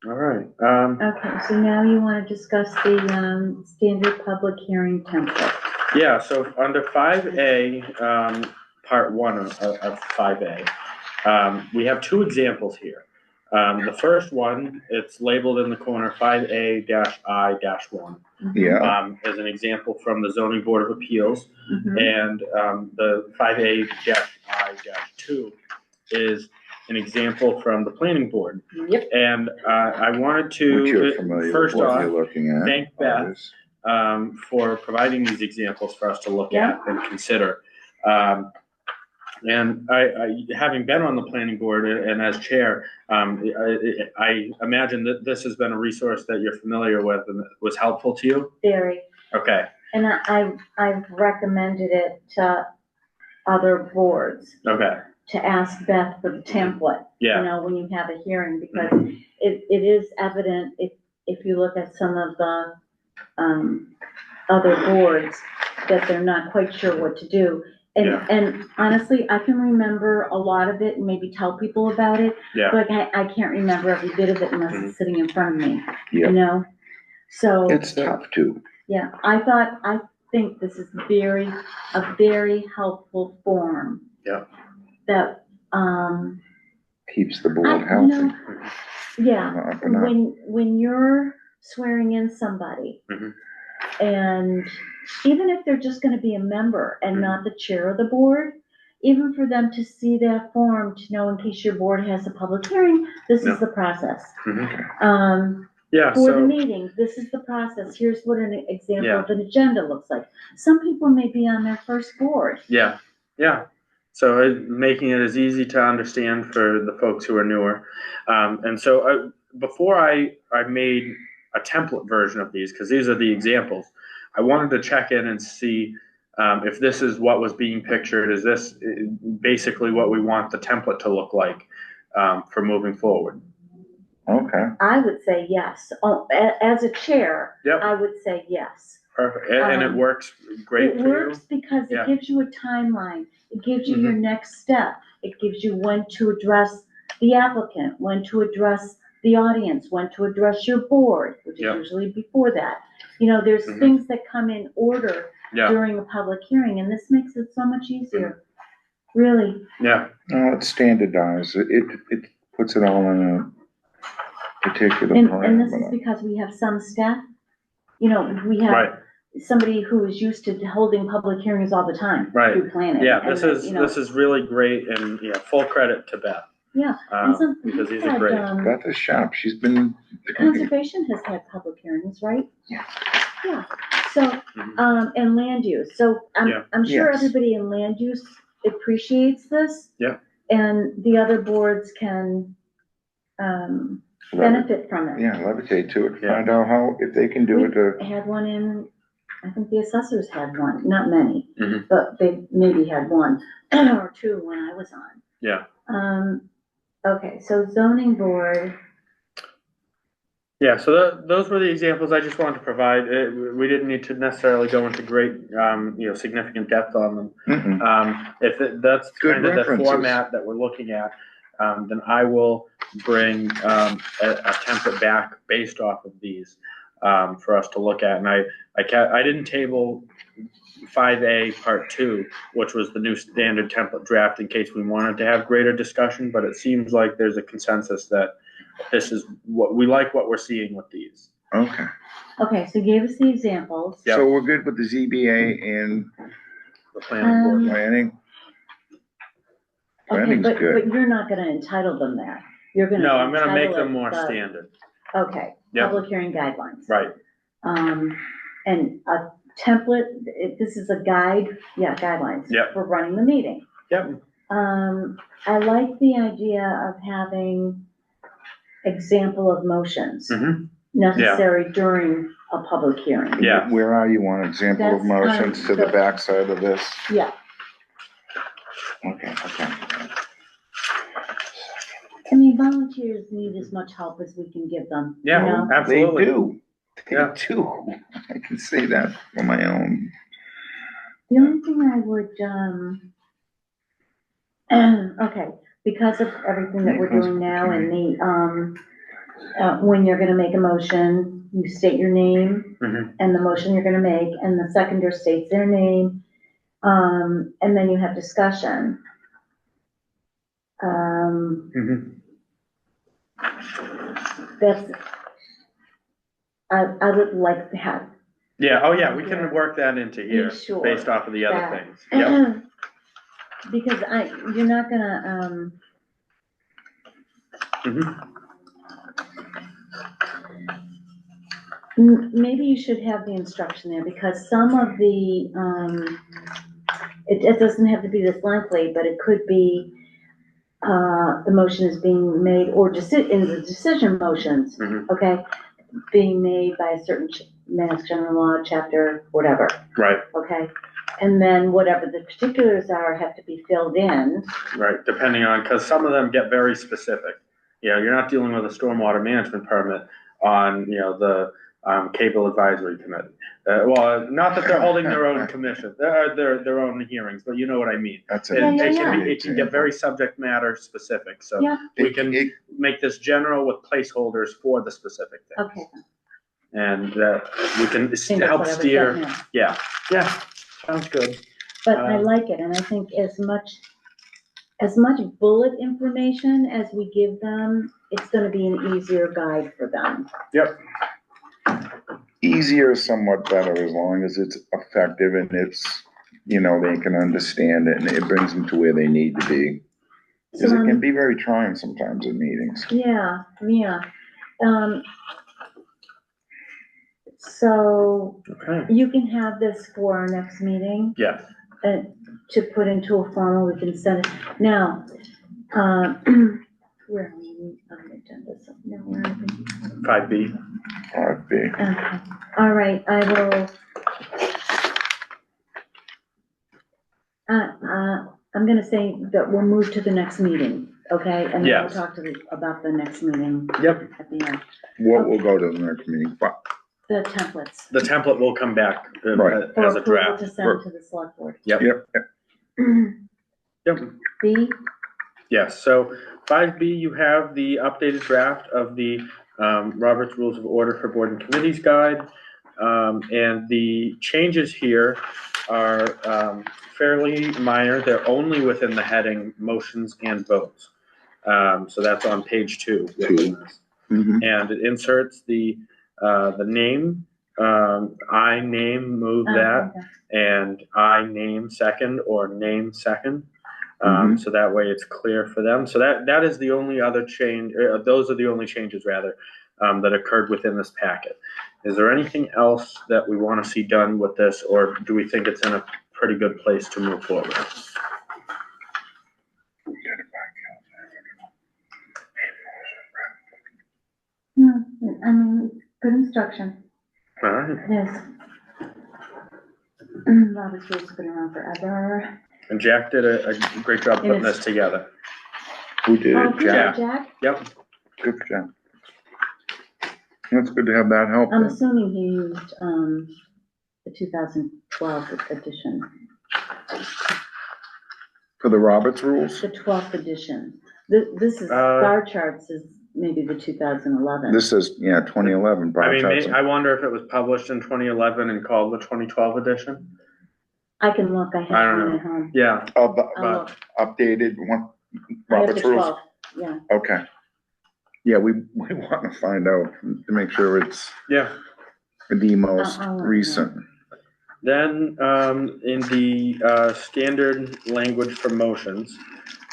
All right, Okay, so now you wanna discuss the, standard public hearing template. yeah, so under 5A, part 1 of 5A, we have 2 examples here. The first one, it's labeled in the corner 5A-I-1. Yeah, As an example from the Zoning Board of Appeals. Mhm. And the 5A-I-2 is an example from the Planning Board. Yep. And I wanted which you're to, familiar with first what you're off, looking at. thank Beth. always. For providing these examples for us to look Yeah. at and consider. And I, having been on the planning board and as chair, I imagine that this has been a resource that you're familiar with and was helpful to you? Very, Okay, and I've recommended it to other boards, okay, to ask Beth for the template. yeah. You know, when you have a hearing, because it is evident if you look at some of the, other boards, that they're not quite sure what to do. Yeah. And honestly, I can remember a lot of it and maybe tell people about it, Yeah. but I can't remember every bit of it unless Mhm. it's sitting in front of me, Yeah. you know? So, It's tough too. yeah, I think this is a very helpful form. Yeah. That, Keeps the board you know, healthy. yeah, Up and up. when you're swearing in somebody, Mhm. and even if they're just gonna be a member and not the chair of the board, even for them to see that form, to know in case your board has a public hearing, this Yeah. is the process. Mhm. Yeah, For the so, meeting, this is the process, here's what an example Yeah. of an agenda looks like. Some people may be on their first board. yeah. So making it as easy to understand for the folks who are newer. And so before I made a template version of these, because these are the examples, I wanted to check in and see if this is what was being pictured. Is this basically what we want the template to look like for moving forward? Okay, I would say yes. Oh, as a chair, Yep. I would say yes. Perfect. And it works great It for you? works because Yeah. it gives you a timeline. It gives you your next step. It gives you when to address the applicant, when to address the audience, when to address your board, which is Yeah. usually before that. You know, there's Mhm. things that come in order Yeah, during a public hearing, and this makes it so much easier. Really. yeah, no, it's standardized. It puts it all in a particular And this is parameter. because we have some staff, you know, we have right. somebody who is used to holding public hearings all the time. Right. Through planning. Yeah, and this then, is, you know, this is really great and, yeah, full credit to Beth. Yeah, and some, Because we've these are had, great. Beth is sharp. She's been. conservation has had public hearings, right? Yeah. Yeah, so, Mhm. and land use, so Yeah. I'm sure Yes. everybody in land use appreciates this. Yeah. And the other boards can, benefit from it. Yeah, levitate to it. Yeah. Find out how, if they can do it to. We had one in, I think the assessors had one, not many, Mhm. but they maybe had one or two when I was on. Yeah. Okay, so zoning board, Yeah, so those were the examples I just wanted to provide. We didn't need to necessarily go into great, significant depth on them. Mm-mm. If that's Good kind of the references. format that we're looking at, then I will bring a template back based off of these. for us to look at. And I didn't table 5A Part 2, which was the new standard template draft, in case we wanted to have greater discussion, but it seems like there's a consensus that this is what we like, what we're seeing with these. Okay, Okay, so you gave us the examples. Yep. so we're good with the ZBA and The planning board. planning? Okay, Planning's but good. you're not gonna entitle them that. You're gonna. No, I'm gonna make entitle them it more the- standard. Okay, Yep. public hearing guidelines. Right. And a template, this is a guide, guidelines. Yep. For running the meeting. Yep. I like the idea of having example of motions Mm-hmm. necessary during a public hearing. Yeah. Where are you on example of That's, motions to the the- backside of this? Yeah, Okay. I mean, volunteers need as much help as we can give them. you Yeah, know? They absolutely. do. They Yeah. do. I can say that for my own. The only thing I would, okay, because of everything that we're doing now and the, when you're gonna make a motion, you state your name Mhm. and the motion you're gonna make, and the seconder states their name, and then you have discussion. Mhm. That's, I would like that. Yeah, oh yeah, we can work that into here, Sure. based off of the other That- things. Yep. Because you're not gonna, Mhm. maybe you should have the instruction there, because some of the, it doesn't have to be this lengthy, but it could be, the motion is being made, or in the decision motions, Mhm. okay? Being made by a certain Mass General Law, chapter, whatever, Right, okay? And then whatever the particulars are have to be filled in. right, depending on, because some of them get very specific. You know, you're not dealing with a stormwater management permit on, the cable advisory committee. Well, not that they're holding their own commission, their own hearings, but you know what I mean. That's It, an it yeah. can be, it can get very subject matter specific, so Yeah. we can make this general with placeholders for the specific things. Okay. And we can I think that's help what I was steer, getting at. yeah, sounds good. But I like it, and I think as much bullet information as we give them, it's gonna be an easier guide for them. Yep, easier, somewhat better, as long as it's effective and it's, they can understand it and it brings them to where they need to be. Because it can be very trying sometimes in meetings. Yeah. So okay, you can have this for our next meeting, yeah, to put into a form, we can send it. Now, where are we on the agenda? So, no, where are we? 5B. 5B. Okay, all right, I will. I'm gonna say that we'll move to the next meeting, okay? And then we'll Yes. talk about the next meeting Yep, at the end. What will go to the next meeting? But The templates the template will come back Right. for as a approval draft. to send to the select board. Yep, Yep, yep. B, Yes, so 5B, you have the updated draft of the Robert's Rules of Order for Board and Committees Guide. And the changes here are fairly minor. They're only within the heading motions and votes. So that's on page 2. within this. Mhm. And it inserts the name, I name move that, okay. and I name second or name second. Mhm. So that way it's clear for them. So that is the only other change, those are the only changes rather, that occurred within this packet. Is there anything else that we want to see done with this, or do we think it's in a pretty good place to move forward? No, I mean, good instruction, All right, it is. Robert's rules have been around forever. and Jack did a great job putting this together. Who did Oh, it? good, Jack? Jack, Yep, Good job. It's good to have that help. I'm assuming he used, the 2012 edition, For the Roberts rules? the 12th edition. This is, Uh, Star Charts is maybe the 2011. This is, yeah, 2011. I Bob mean, Hudson. I wonder if it was published in 2011 and called the 2012 edition. I can look, I I have don't one know. at home. Yeah, Oh, the I'll but look. updated one, I have Robert's the rules. 12, yeah. Okay. Yeah, we want to find out to make sure it's yeah. the most I'll let you know. recent. Then, in the, standard language for motions,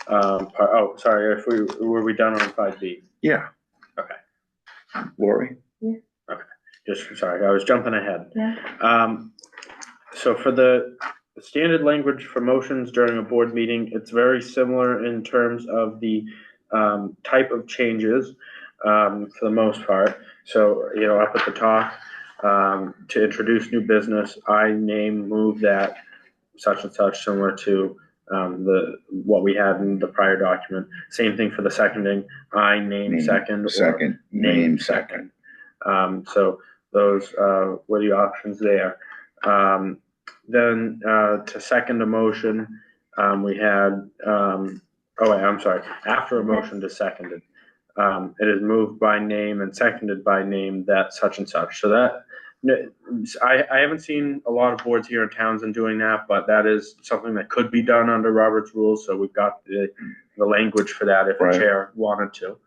sorry, were we done on 5B? Yeah. Okay. Lori? Just, sorry, I was jumping ahead. Yeah. So for the standard language for motions during a board meeting, it's very similar in terms of the, type of changes, for the most part. So, up at the top, to introduce new business, I move that such and such, similar to what we had in the prior document. Same thing for the seconding, I name second. Or Second, name second. So those were the options there. Then to second a motion, we had, I'm sorry, after a motion to seconded. It is moved by name and seconded by name that such and such. So that, I haven't seen a lot of boards here in Townsend doing that, but that is something that could be done under Robert's rules. So we've got the language for that if the Right. chair wanted to.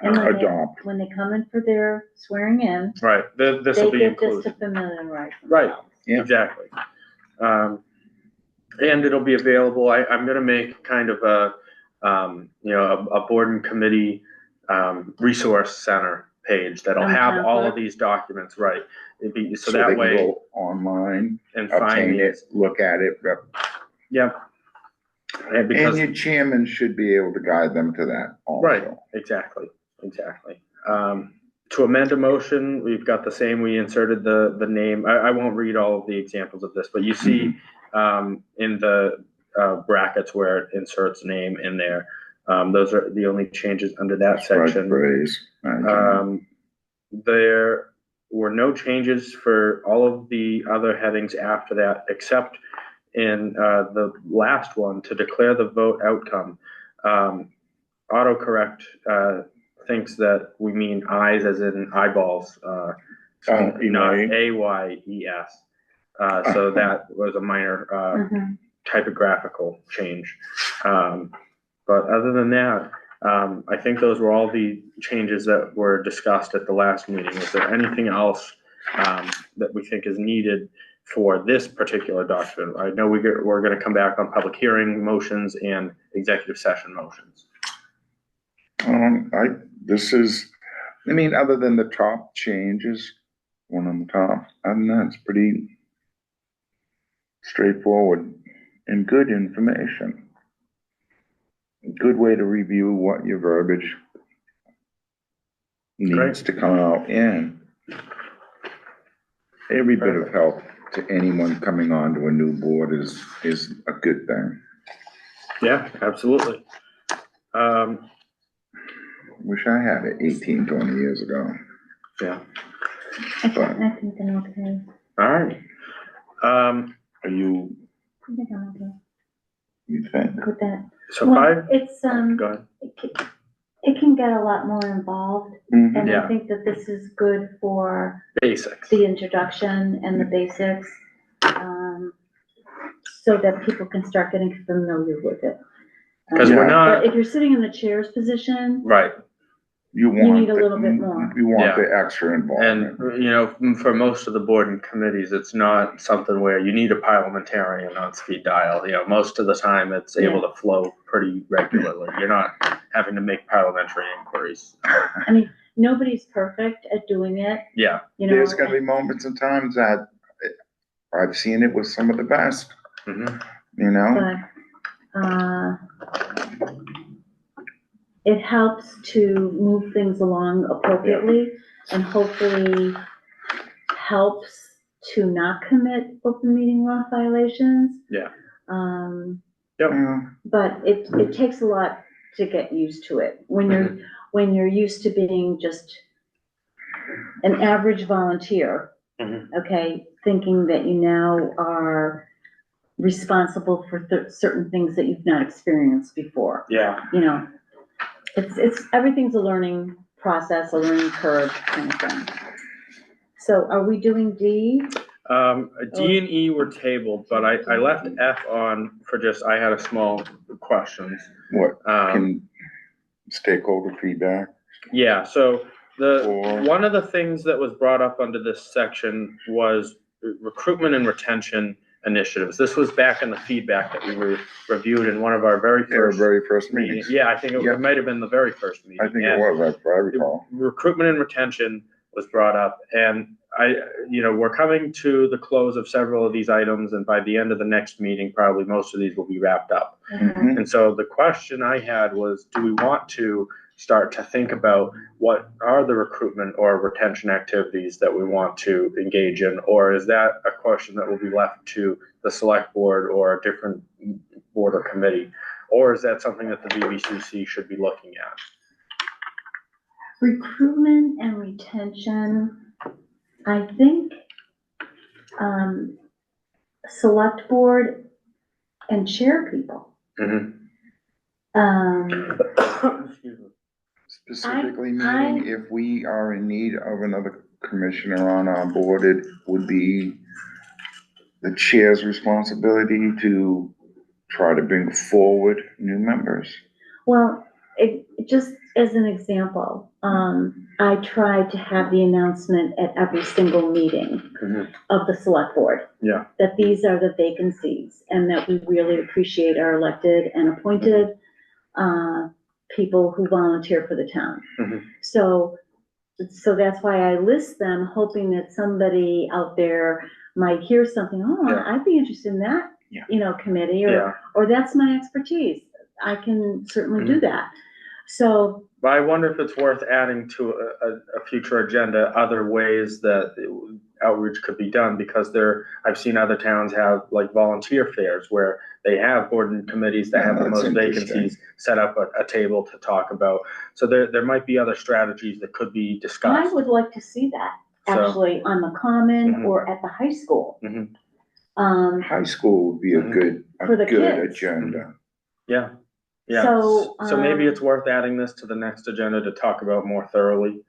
And Adopt. when they come in for their swearing in, Right, this will they be get this to included. familiarize Right. themselves. Yeah. Exactly. And it'll be available, I'm gonna make kind of a board and committee, resource center page that'll On the have town all clerk? of these documents, right? It'd be, so they that can way, go online, and find obtain it, these, look at it. yep. And And because, your chairman should be able to guide them to that also. right, exactly. To amend a motion, we've got the same, we inserted the name, I won't read all of the examples of this, but you see, in the, brackets where it inserts name in there, those are the only changes under that Strike section. phrase. There were no changes for all of the other headings after that, except in, the last one, to declare the vote outcome. Autocorrect, thinks that we mean eyes as in eyeballs, not AYES. So that was a minor, Mhm. typographical change. But other than that, I think those were all the changes that were discussed at the last meeting. Is there anything else that we think is needed for this particular document? I know we're gonna come back on public hearing motions and executive session motions. Other than the top changes, one on the top, other than that, it's pretty straightforward and good information. A good way to review what your verbiage needs to come out in. Every bit of help to anyone coming onto a new board is a good thing. Yeah, absolutely. Wish I had it 18, 20 years ago. Yeah, I think I'm okay. all right. Are you, I think I'm okay you think? with that. So Well, five, it's, go ahead. it can get a lot more involved, Mhm. and Yeah. I think that this is good for Basics. the introduction and the basics, so that people can start getting familiar with it. 'Cause we're Yeah. not, But if you're sitting in the chair's position, right. You want. need a little bit more. You want Yeah. the extra involvement. And, for most of the board and committees, it's not something where you need a parliamentarian on speed dial. Most of the time it's able to flow pretty regularly. You're not having to make parliamentary inquiries. I mean, nobody's perfect at doing it, Yeah, There's gonna be moments and times that I've seen it with some of the best, mhm, but, it helps to move things along appropriately and hopefully helps to not commit open meeting law violations. Yeah. Yeah. But it takes a lot to get used to it. When you're used to being just an average volunteer, Mhm. okay, thinking that you now are responsible for certain things that you've not experienced before. yeah, It's everything's a learning process, a learning curve kind of thing. So are we doing D? D and E were tabled, but I left F on for just, I had a small questions. What, Um, can stakeholder feedback? yeah, so Or- one of the things that was brought up under this section was recruitment and retention initiatives. This was back in the feedback that we reviewed in one of our very Their first very first meetings. meetings. Yeah, I think Yeah. it might have been the very first meeting. I think And it was, I recall. recruitment and retention was brought up, and we're coming to the close of several of these items, and by the end of the next meeting, probably most of these will be wrapped up. Mhm. And so the question I had was, do we want to start to think about what are the recruitment or retention activities that we want to engage in? Or is that a question that will be left to the select board or a different board or committee? Or is that something that the BBCC should be looking at? Recruitment and retention, I think, select board and chair people. Excuse me. Specifically I- meaning if we are in need of another commissioner on our board, it would be the chair's responsibility to try to bring forward new members. Well, just as an example, I tried to have the announcement at every single meeting Mhm. of the select board. Yeah. That these are the vacancies and that we really appreciate our elected and appointed, people who volunteer for the town. Mhm. So that's why I list them, hoping that somebody out there might hear something, oh, Yeah. I'd be interested in that, Yeah. committee, Yeah. or that's my expertise. I can certainly do that. So, But I wonder if it's worth adding to a future agenda, other ways that outreach could be done, because I've seen other towns have like volunteer fairs where they have board and committees that Yeah, have the that's most interesting. vacancies, set up a table to talk about. So there might be other strategies that could be I discussed. would like to see that, So- actually, on the common Mhm. or at the high school. Mhm. High school would be a Mhm. good, a For the good kids. agenda. Yeah, yeah. So, So maybe it's worth adding this to the next agenda to talk about more thoroughly,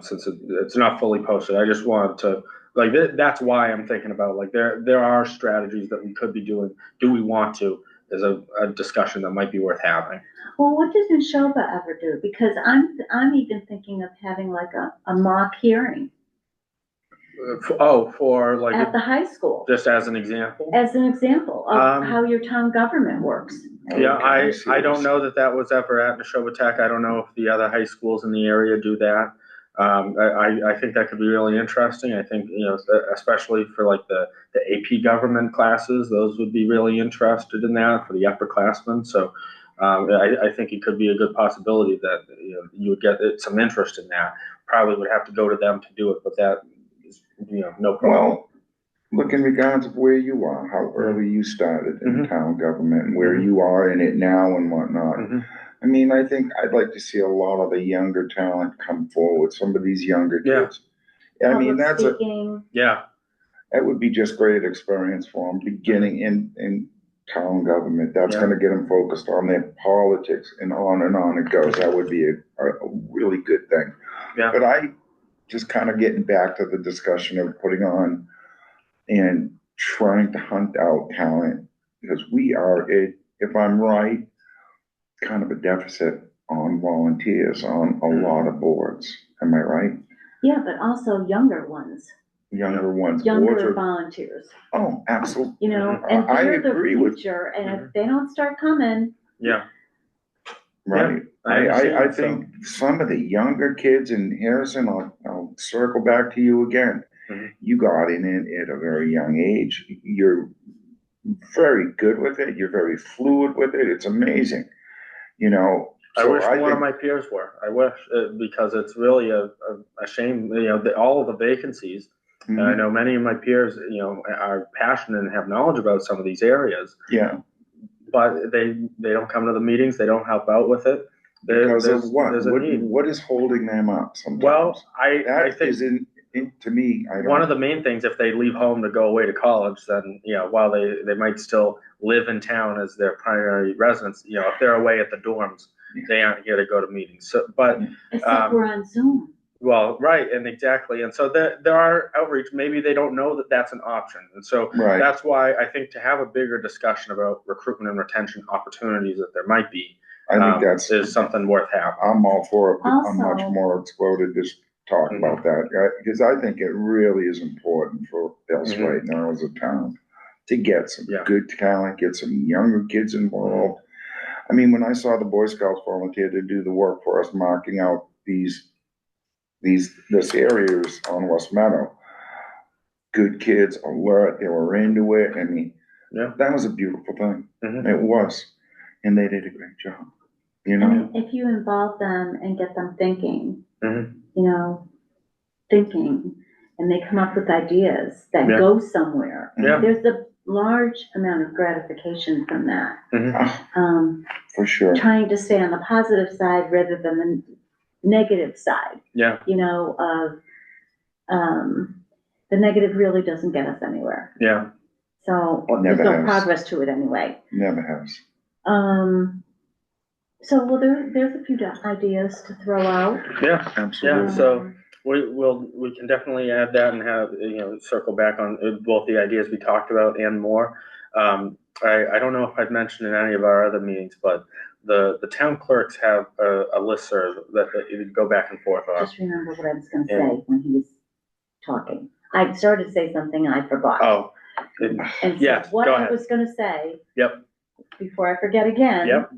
since it's not fully posted. I just wanted to, like, that's why I'm thinking about, like, there are strategies that we could be doing. Do we want to? There's a discussion that might be worth having. Well, what does Neshoba ever do? Because I'm even thinking of having like a mock hearing For like, at the high school, just as an example? as an example of Um, how your town government works. Yeah, Okay, see I what don't you're know that was ever at Neshoba Tech. I don't know if the other high schools in the area do that. I think that could be really interesting. I think, especially for like the AP government classes, those would be really interested in that for the upperclassmen. So, I think it could be a good possibility that, you would get some interest in that. Probably would have to go to them to do it, but that is, no problem. Well, look, in regards of where you are, how early you started in Mhm. town government and where Mhm. you are in it now and whatnot. Mhm. I mean, I think I'd like to see a lot of the younger talent come forward, some of these younger Yeah. kids. I mean, Public speaking, Yeah, that would be just great experience for them, beginning in town government. That's Yeah. gonna get them focused on their politics and on it goes. That would be a really good thing. Yeah. But I, just kind of getting back to the discussion of putting on and trying to hunt out talent, because we are, if I'm right, kind of a deficit on volunteers on a lot of boards. Am I right? yeah, but also younger ones, Younger ones. Boards younger are- volunteers, Oh, absolutely. and I they're the agree with- future, and if they don't start coming, yeah. Right. I I understand, think some of the younger kids in Harrison, I'll circle back to you again. Mhm. You got in it at a very young age. You're very good with it. You're very fluid with it. It's amazing. I So wish one think- of my peers were. I wish, because it's really a shame, all of the vacancies. And I Mhm. know many of my peers, are passionate and have knowledge about some of these areas, Yeah, but they don't come to the meetings, they don't help out with it. because of what? There's a need. What is holding them up sometimes? Well, I That think is to me, I don't. one of the main things, if they leave home to go away to college, then, while they might still live in town as their primary residence, if they're away at the dorms, they aren't here to go to meetings. So, but, Except we're on Zoom. well, right, and exactly. And so there are outreach, maybe they don't know that that's an option. And so Right. that's why I think to have a bigger discussion about recruitment and retention opportunities that there might be, I think that's, is something worth having. I'm all for it, but I'm much Also- more exploded just talking Mhm. about that, because I think it really is important for us Mhm. right now as a town to get some Yeah. good talent, get some younger kids involved. I mean, when I saw the Boy Scouts volunteer to do the work for us, marking out this areas on West Meadow, good kids, alert, they were into it, I mean, Yeah. that was a beautiful thing. Mhm. It was, and they did a great job, you know? And if you involve them and get them thinking, Mhm. you know, thinking, and they come up with ideas that Yeah. go somewhere, Yeah. there's a large amount of gratification from that. Mhm. Ah, for sure. Trying to stay on the positive side rather than the negative side, Yeah, you know, of, the negative really doesn't get us anywhere. yeah, So, It there's never no has. progress to it anyway. Never has. So, well, there's a few ideas to throw out. yeah. Absolutely. Yeah, so we can definitely add that and have, circle back on both the ideas we talked about and more. I don't know if I've mentioned in any of our other meetings, but the town clerks have a listserv that you go back and forth on. Just remember what I was gonna Yeah. say when he was talking. I started to say something and I forgot. Oh, And so yes, what go I ahead. was gonna say. Yep. Before I forget again. Yep.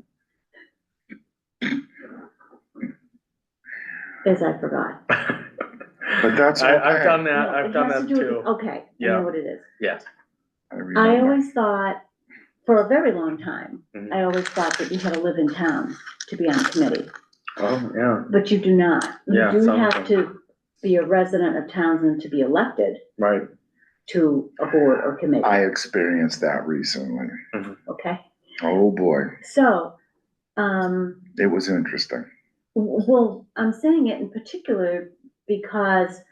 Is I forgot. But that's I've okay. done that, No, I've it done has that to do with- too. Okay, I Yeah. know what it is. Yes. I I remember. always thought, for a very long time, Mhm. I always thought that you had to live in town to be on a committee, Oh, yeah, but you do not. Yeah, You do some of have them. to be a resident of Townsend to be elected right. to a board or committee, I experienced that recently. okay? Oh, boy. So, It was interesting. well, I'm saying it in particular because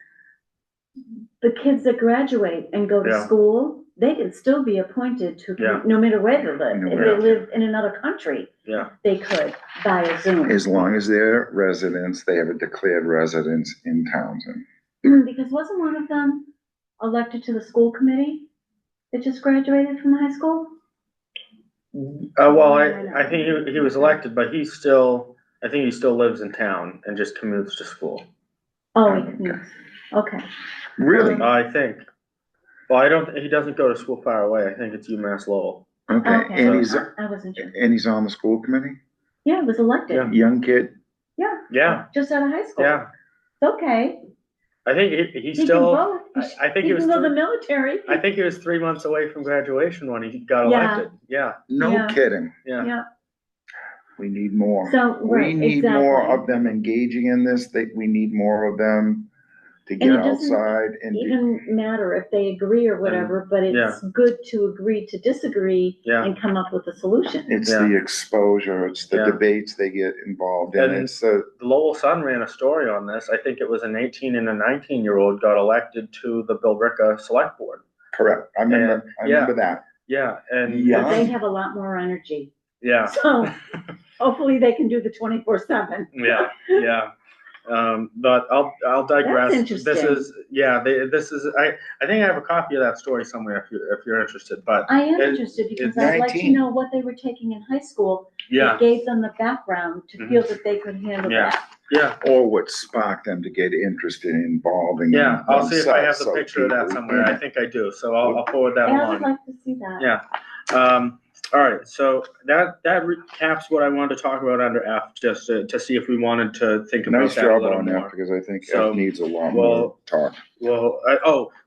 the kids that graduate and go to Yeah. school, they can still be appointed to, Yeah. no matter where they live. No If matter. they live in another country, Yeah, they could via Zoom. As long as they're residents, they have a declared residence in Townsend. Because wasn't one of them elected to the school committee that just graduated from the high school? well, I think he was elected, but I think he still lives in town and just commutes to school. Oh, he commutes. Okay. Really? I think. Well, he doesn't go to school far away. I think it's UMass Lowell. Okay, Okay, and he's, I wasn't sure. and he's on the school committee? Yeah, it was elected. Yeah. Young kid? Yeah. Yeah, Just out of high school. yeah. It's okay. I think he He can still, vote. I think He he was, can go to the military. I think he was 3 months away from graduation when he got Yeah. elected. Yeah, No Yeah. kidding. yeah. Yeah. We need more. So, We right, need more exactly. of them engaging in this. We need more of them to And get it doesn't outside and be. even matter if they agree or whatever, but yeah. it's good to agree to disagree Yeah. and come up with a solution. It's Yeah. the exposure, it's the Yeah. debates they get involved in. And- It's The Lowell Sun ran a story on this. I think it was an 18 and a 19-year-old got elected to the Billerica Select Board. correct. I And- remember that. Yeah, and Yeah. But they have a lot more energy. yeah, So hopefully they can do the 24/7. yeah, yeah. But I'll digress. That's interesting. This is I think I have a copy of that story somewhere if you're interested. But I am It- interested because it's I'd like to 19. know what they were taking in high school. yeah, That gave them the background to Mhm. feel that they could handle Yeah. that. yeah, Or what sparked them to get interested in involving. yeah. I'll see if I have the themselves so picture of that deeply somewhere. in I it. think I do. So I'll forward that And I along. would like to see that. Yeah. All right, so that recaps what I wanted to talk about under F, just to see if we wanted to think about Nice that a job little on more. that, because I think So, F needs a lot well, more talk. Well,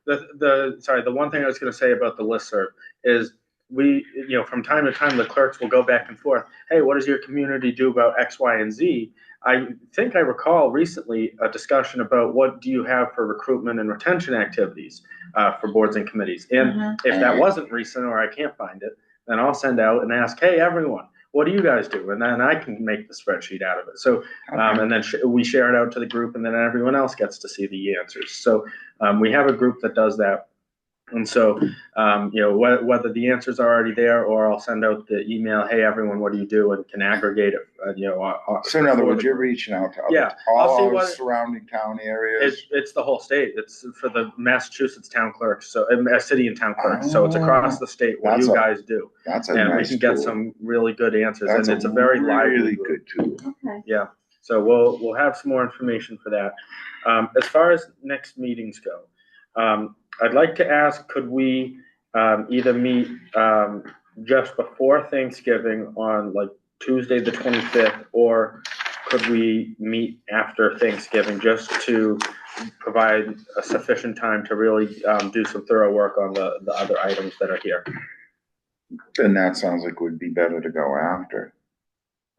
the one thing I was gonna say about the listserv is we, from time to time, the clerks will go back and forth. Hey, what does your community do about X, Y, and Z? I think I recall recently a discussion about what do you have for recruitment and retention activities for boards and committees. And Mhm. if that wasn't recent or I can't find it, then I'll send out and ask, hey, everyone, what do you guys do? And then I can make the spreadsheet out of it. So, and then we share it out to the group, and then everyone else gets to see the answers. So we have a group that does that. And so, whether the answers are already there, or I'll send out the email, hey, everyone, what do you do? And can aggregate it, So in other for words, the you're group. reaching out to Yeah, all I'll see our what- surrounding town areas. It's the whole state. It's for the Massachusetts town clerks, so, city and town clerks. So it's across the state. What do you guys do? That's a And we nice can get tool. some really good answers, That's and it's a very lively really group. good tool. Okay. Yeah, so we'll have some more information for that. As far as next meetings go, I'd like to ask, could we either meet just before Thanksgiving on like Tuesday, the 25th, or could we meet after Thanksgiving just to provide a sufficient time to really do some thorough work on the other items that are here? Then that sounds like it would be better to go after,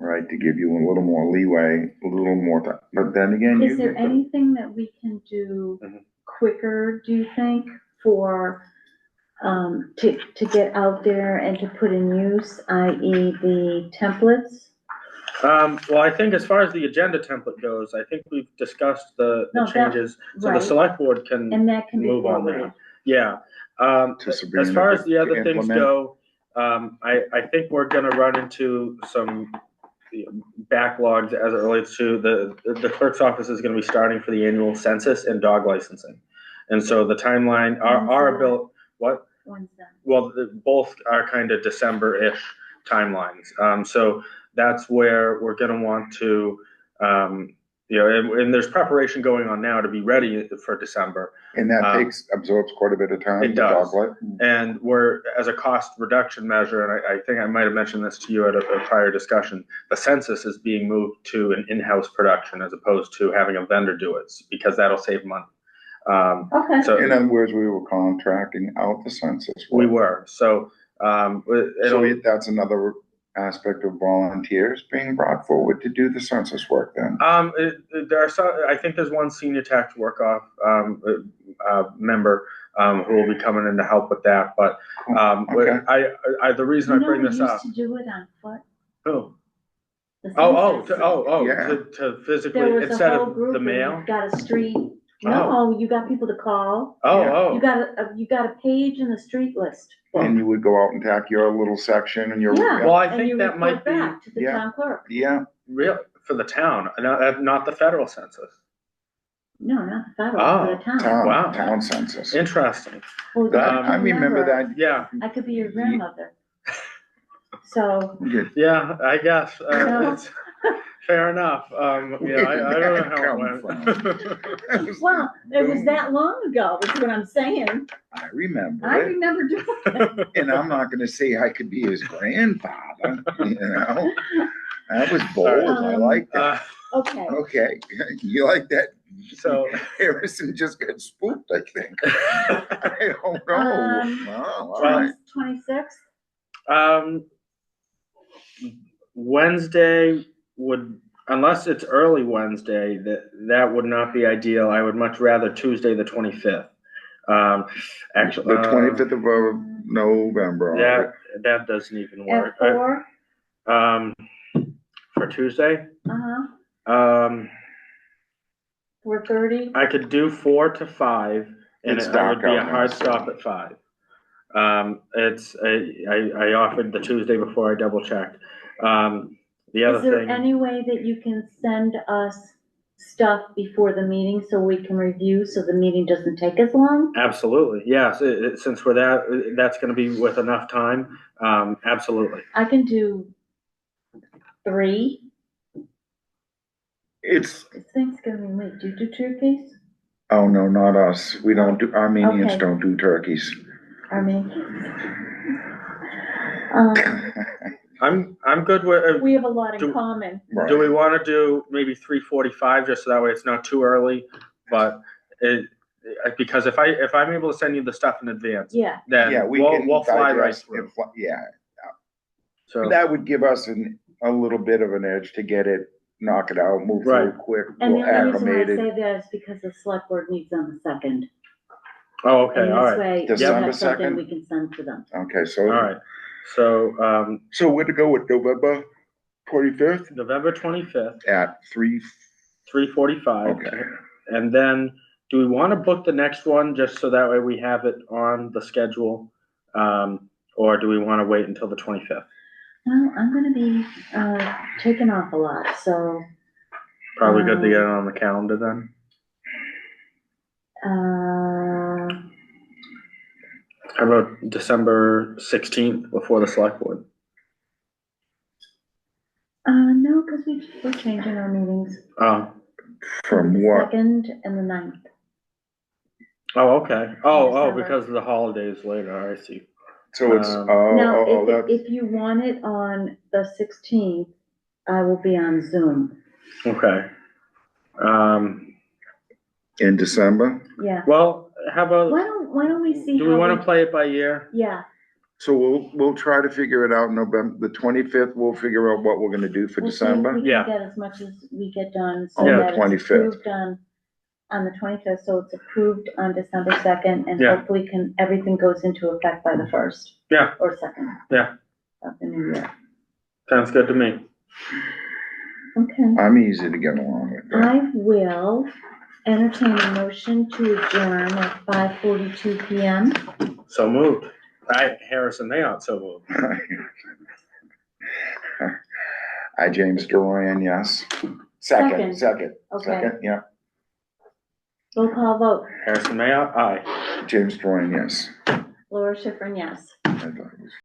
right? To give you a little more leeway, a little more time. But then again, Is there you, anything that we can do Mhm. quicker, do you think, for, to get out there and to put in use, i.e. the templates? Well, I think as far as the agenda template goes, I think we've discussed the No, that- changes, so the right. select board can And that can be move on forwarded. that. Yeah. To As Sabrina far as the to other things implement. go, I think we're gonna run into some backlogs as it relates to the clerk's office is gonna be starting for the annual census and dog licensing. And so the timeline, our When's bill, what? When's that? Well, both are kind of December-ish timelines. So that's where we're gonna want to, and there's preparation going on now to be ready for December. and that absorbs quite a bit of time. It the does. dogleg. And we're, as a cost reduction measure, and I think I might have mentioned this to you at a prior discussion, the census is being moved to an in-house production as opposed to having a vendor do it, because that'll save money. Okay. So In other words, we were contracting out the census. we work. were, so, That's another aspect of volunteers being brought forward to do the census work then. there are some, I think there's one senior tax work-off, member, who will be coming in to help with that, but, Okay. the reason I bring this up. You know, we used to do it on foot. Who? The Oh, census. Yeah. to physically, There was a instead whole of group the and mail? you got a street, no, you got people to call. Oh, You got a page in the street list. book. And you would go out and tack your little section and your. Yeah. Well, I And think you that might report be back to the Yeah. town clerk. Yeah, real for the town, not the federal census. No, not the federal, for the town. Wow. town census. Interesting. Well, That, you I remember that. Yeah, I could be your grandmother. So, Good. yeah, I guess. No. It's fair enough. I don't know how Come it went. well, it was that long ago, is what I'm saying. I remember I it, remember doing it. and I'm not gonna say I could be his grandfather, you know? That was bold, I like that. Okay, Okay, you like that? So, Harrison just got spooked, I think. I don't know. Wow, all right. 26th? Wednesday would, unless it's early Wednesday, that would not be ideal. I would much rather Tuesday, the 25th. Actually. The 25th of November. all right. That doesn't even work. At 4? For Tuesday, Uh-huh, 4:30? I could do 4 to 5, and It's it dark would be a out now, hard so- stop at 5. I offered the Tuesday before I double checked. The other Is there thing, any way that you can send us stuff before the meeting so we can review, so the meeting doesn't take as long? absolutely, yes, since we're that's gonna be with enough time, absolutely. I can do 3. It's, It's Thanksgiving week. Do you do turkeys? oh no, not us. We don't do, Armenians Okay. don't do turkeys. I mean, I'm good with, we have a lot in Do- common. Right. do we wanna do maybe 3:45, just so that way it's not too early? But because if I'm able to send you the stuff in advance, Yeah, then Yeah, we we'll can fly right digest, through. yeah, So, that would give us a little bit of an edge to get it, knock it out, move through Right. it quick, and the we'll only reason why I acclimate it. say that is because the select board meets on the 2nd. oh, okay, And all this right, way, we December have something 2nd? we can send to them. Okay, all so, right. So, so we're to go with November 25th November 25th, at 3, 3:45. okay. And then, do we want to book the next one just so that way we have it on the schedule? Or do we want to wait until the 25th? Well, I'm gonna be, taking off a lot, so, Probably good to get it on the calendar then. How about December 16th before the select board? no, because we're changing our meetings. Oh, From The what? 2nd and the 9th. okay. Oh, December. because of the holidays later, I see. So it's, Now, that's, if you want it on the 16th, I will be on Zoom. Okay. in December? Yeah. Well, how about, Why don't we see do we how want to play it by ear? Yeah, So we'll try to figure it out November, the 25th, we'll figure out what we're gonna do for we'll see if December. we Yeah. can get as much as we get done, so On the that it's 25th. approved on the 25th, so it's approved on December 2nd, and Yeah. hopefully everything goes into effect by the 1st. Yeah. Or 2nd. Yeah. Of the new year. Sounds good to me. Okay, I'm easy to get along with. I will entertain a motion to adjourn at 5:42 PM. So moved. Harrison, they aren't so moved. I, James Dorian, yes. Second. Second, Okay, yeah. roll call vote. Harrison Mayotte, aye. James Dorian, yes. Laura Schifrin, yes. I thought it was